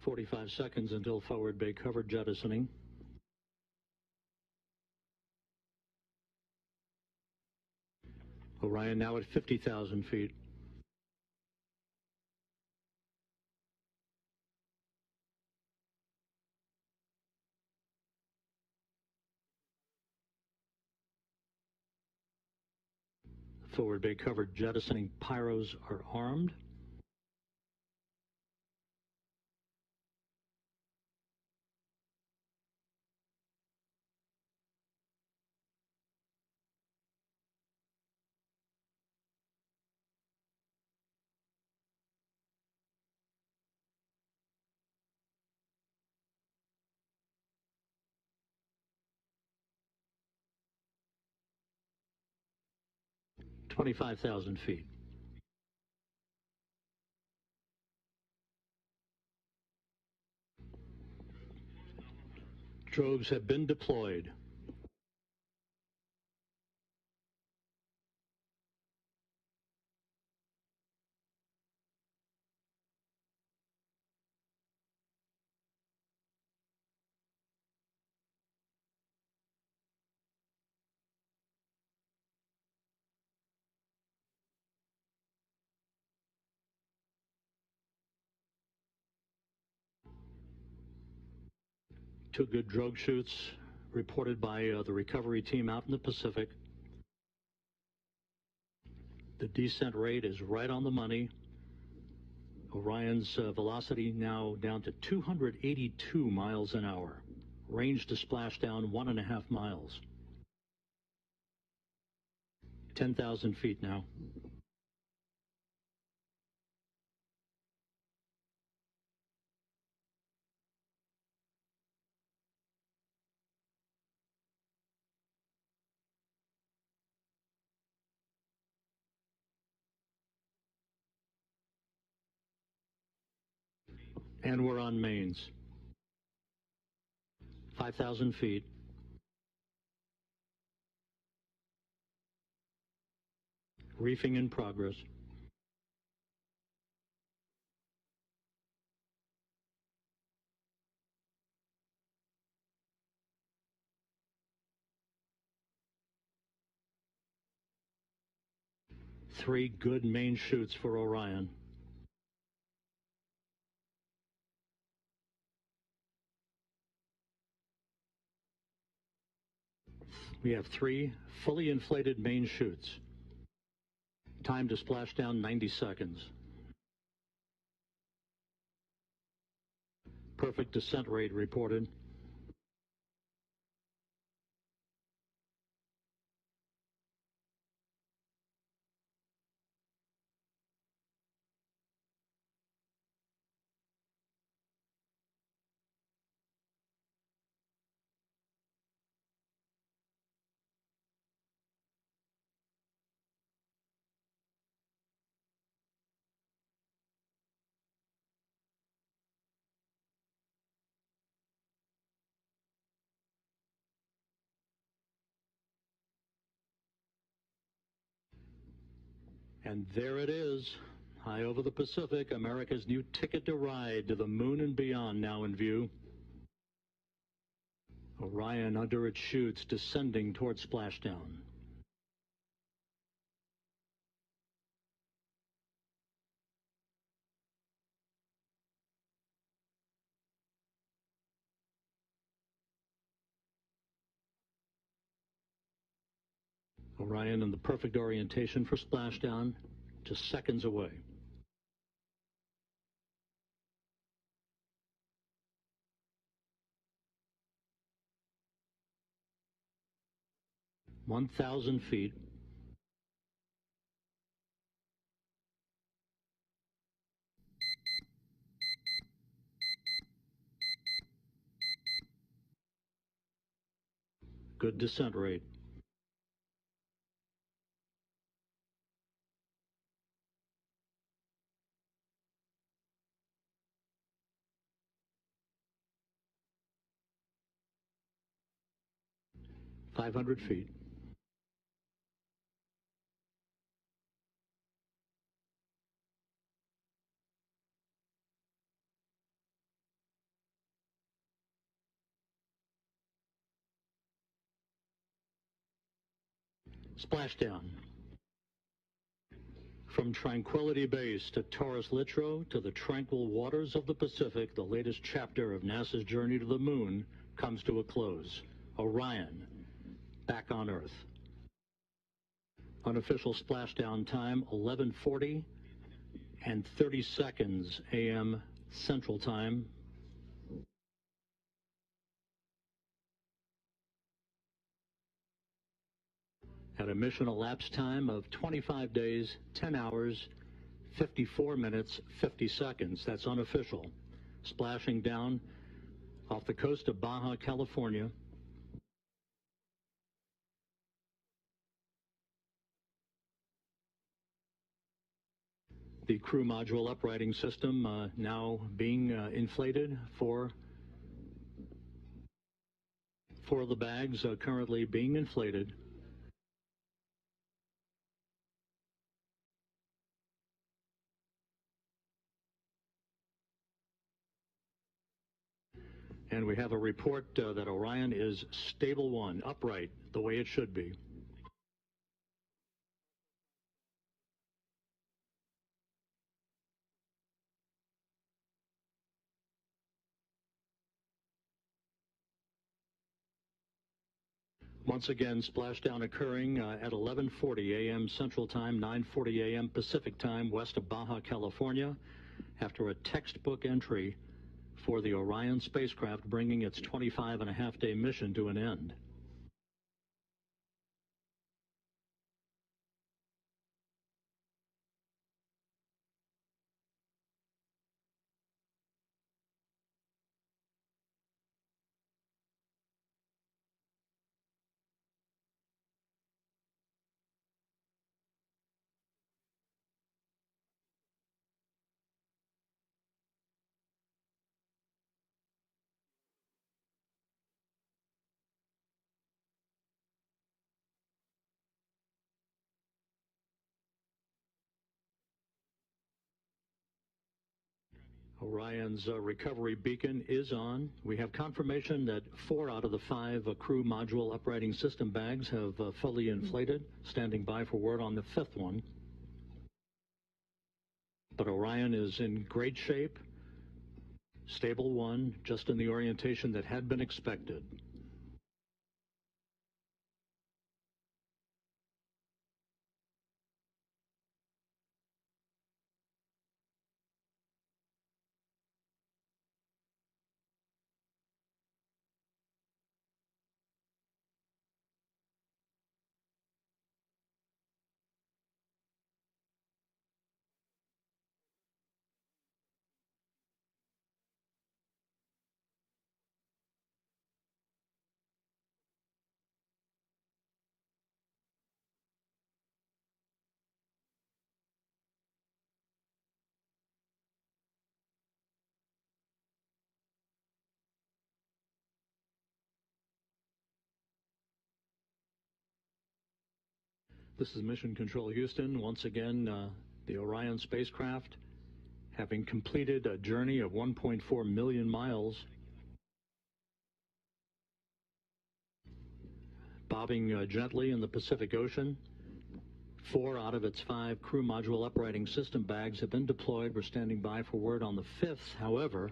"45 seconds until forward bay cover jettisoning." Orion now at 50,000 feet. Forward bay cover jettisoning pyros are armed. (25,000 feet). Drogues have been deployed. 2 good drogue shoots reported by the recovery team out in the Pacific. The descent rate is right on the money. Orion's velocity now down to 282 miles an hour. Range to splashdown 1.5 miles. 10,000 feet now. And we're on mains. 5,000 feet. Reefing in progress. Three good main shoots for Orion. We have 3 fully inflated main shoots. Time to splash down 90 seconds. Perfect descent rate reported. And there it is, high over the Pacific, America's new ticket to ride to the moon and beyond now in view. Orion under its chutes descending toward splashdown. Orion in the perfect orientation for splashdown, just seconds away. (1,000 feet). Good descent rate. (500 feet). Splashdown. From Tranquility Base to Taurus Littrow to the tranquil waters of the Pacific, the latest chapter of NASA's journey to the moon comes to a close. Orion, back on Earth. Unofficial splashdown time, 11:40 and 30 seconds a.m. Central Time. At a mission elapsed time of 25 days, 10 hours, 54 minutes, 50 seconds. That's unofficial. Splashing down off the coast of Baja California. The crew module uprighting system now being inflated for the bags currently being inflated. And we have a report that Orion is stable 1, upright, the way it should be. Once again, splashdown occurring at 11:40 a.m. Central Time, 9:40 a.m. Pacific Time, west of Baja California, after a textbook entry for the Orion spacecraft, bringing its 25-and-a-half-day mission to an end. Orion's recovery beacon is on. We have confirmation that 4 out of the 5 crew module uprighting system bags have fully inflated, standing by for word on the 5th one. But Orion is in great shape, stable 1, just in the orientation that had been expected. This is Mission Control Houston. Once again, the Orion spacecraft, having completed a journey of 1.4 million miles, bobbing gently in the Pacific Ocean. 4 out of its 5 crew module uprighting system bags have been deployed. We're standing by for word on the 5th. However,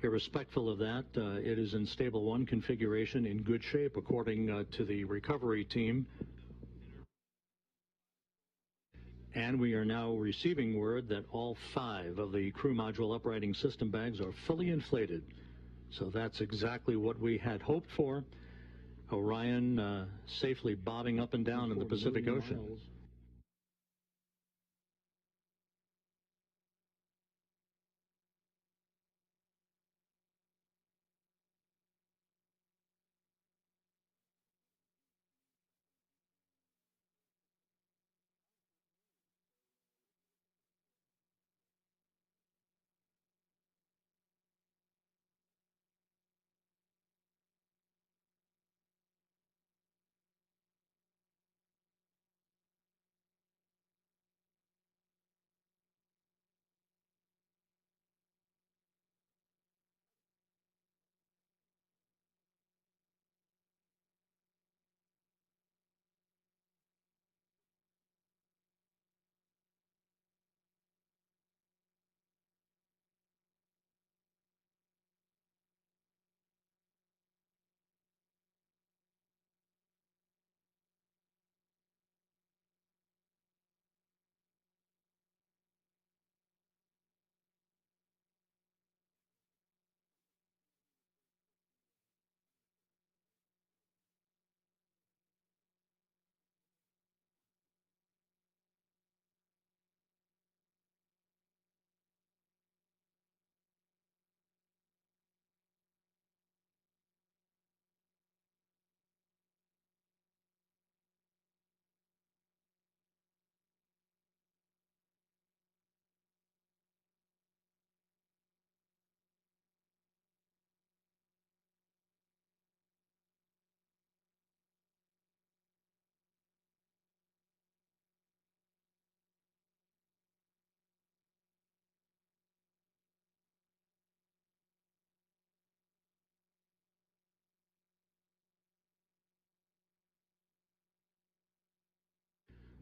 irrespective of that, it is in stable 1 configuration, in good shape, according to the recovery team. And we are now receiving word that all 5 of the crew module uprighting system bags are fully inflated. So that's exactly what we had hoped for. Orion safely bobbing up and down in the Pacific Ocean.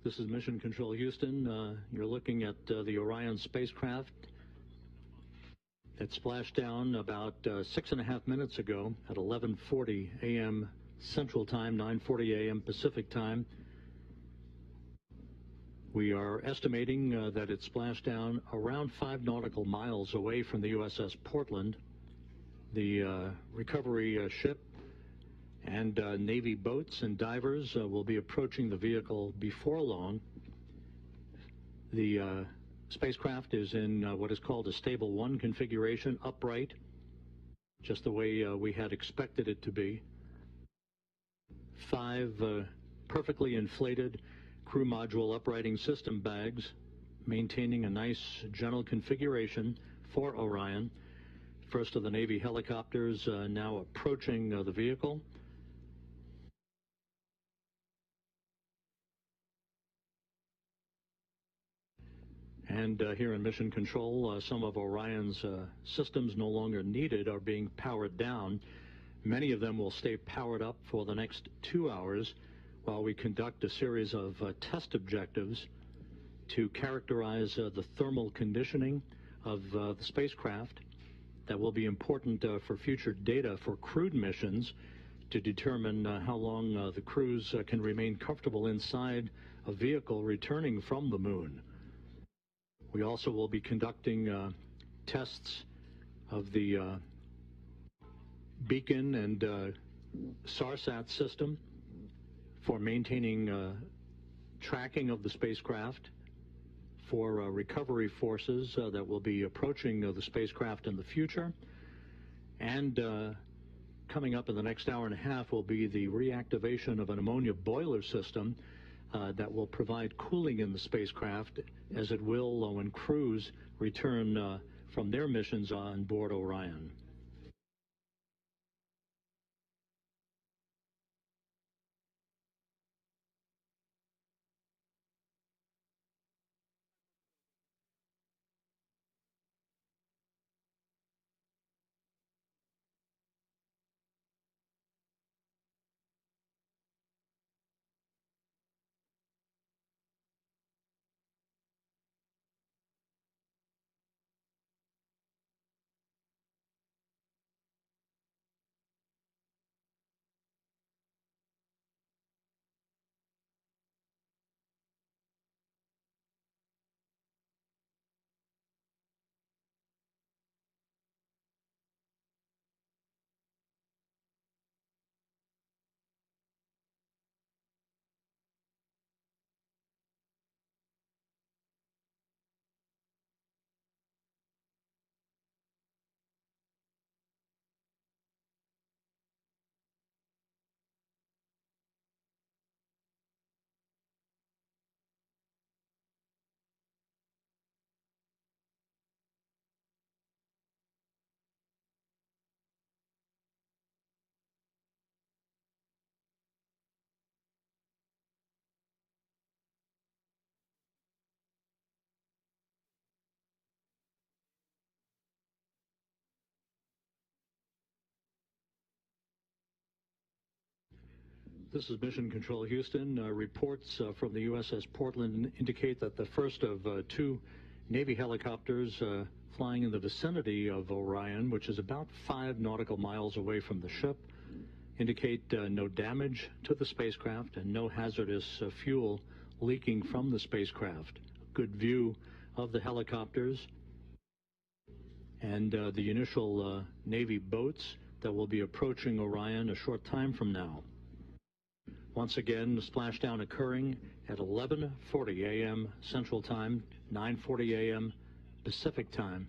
This is Mission Control Houston. You're looking at the Orion spacecraft. It splashed down about 6.5 minutes ago at 11:40 a.m. Central Time, 9:40 a.m. Pacific Time. We are estimating that it splashed down around 5 nautical miles away from the USS Portland. The recovery ship and Navy boats and divers will be approaching the vehicle before long. The spacecraft is in what is called a stable 1 configuration, upright, just the way we had expected it to be. 5 perfectly inflated crew module uprighting system bags, maintaining a nice gentle configuration for Orion. First of the Navy helicopters now approaching the vehicle. And here in Mission Control, some of Orion's systems no longer needed are being powered down. Many of them will stay powered up for the next 2 hours while we conduct a series of test objectives to characterize the thermal conditioning of the spacecraft. That will be important for future data for crewed missions to determine how long the crews can remain comfortable inside a vehicle returning from the moon. We also will be conducting tests of the beacon and SARSAT system for maintaining tracking of the spacecraft, for recovery forces that will be approaching the spacecraft in the future. And coming up in the next hour and a half will be the reactivation of an ammonia boiler system that will provide cooling in the spacecraft, as it will when crews return from their missions on board Orion. This is Mission Control Houston. Reports from the USS Portland indicate that the first of 2 Navy helicopters flying in the vicinity of Orion, which is about 5 nautical miles away from the ship, indicate no damage to the spacecraft and no hazardous fuel leaking from the spacecraft. Good view of the helicopters and the initial Navy boats that will be approaching Orion a short time from now. Once again, the splashdown occurring at 11:40 a.m. Central Time, 9:40 a.m. Pacific Time.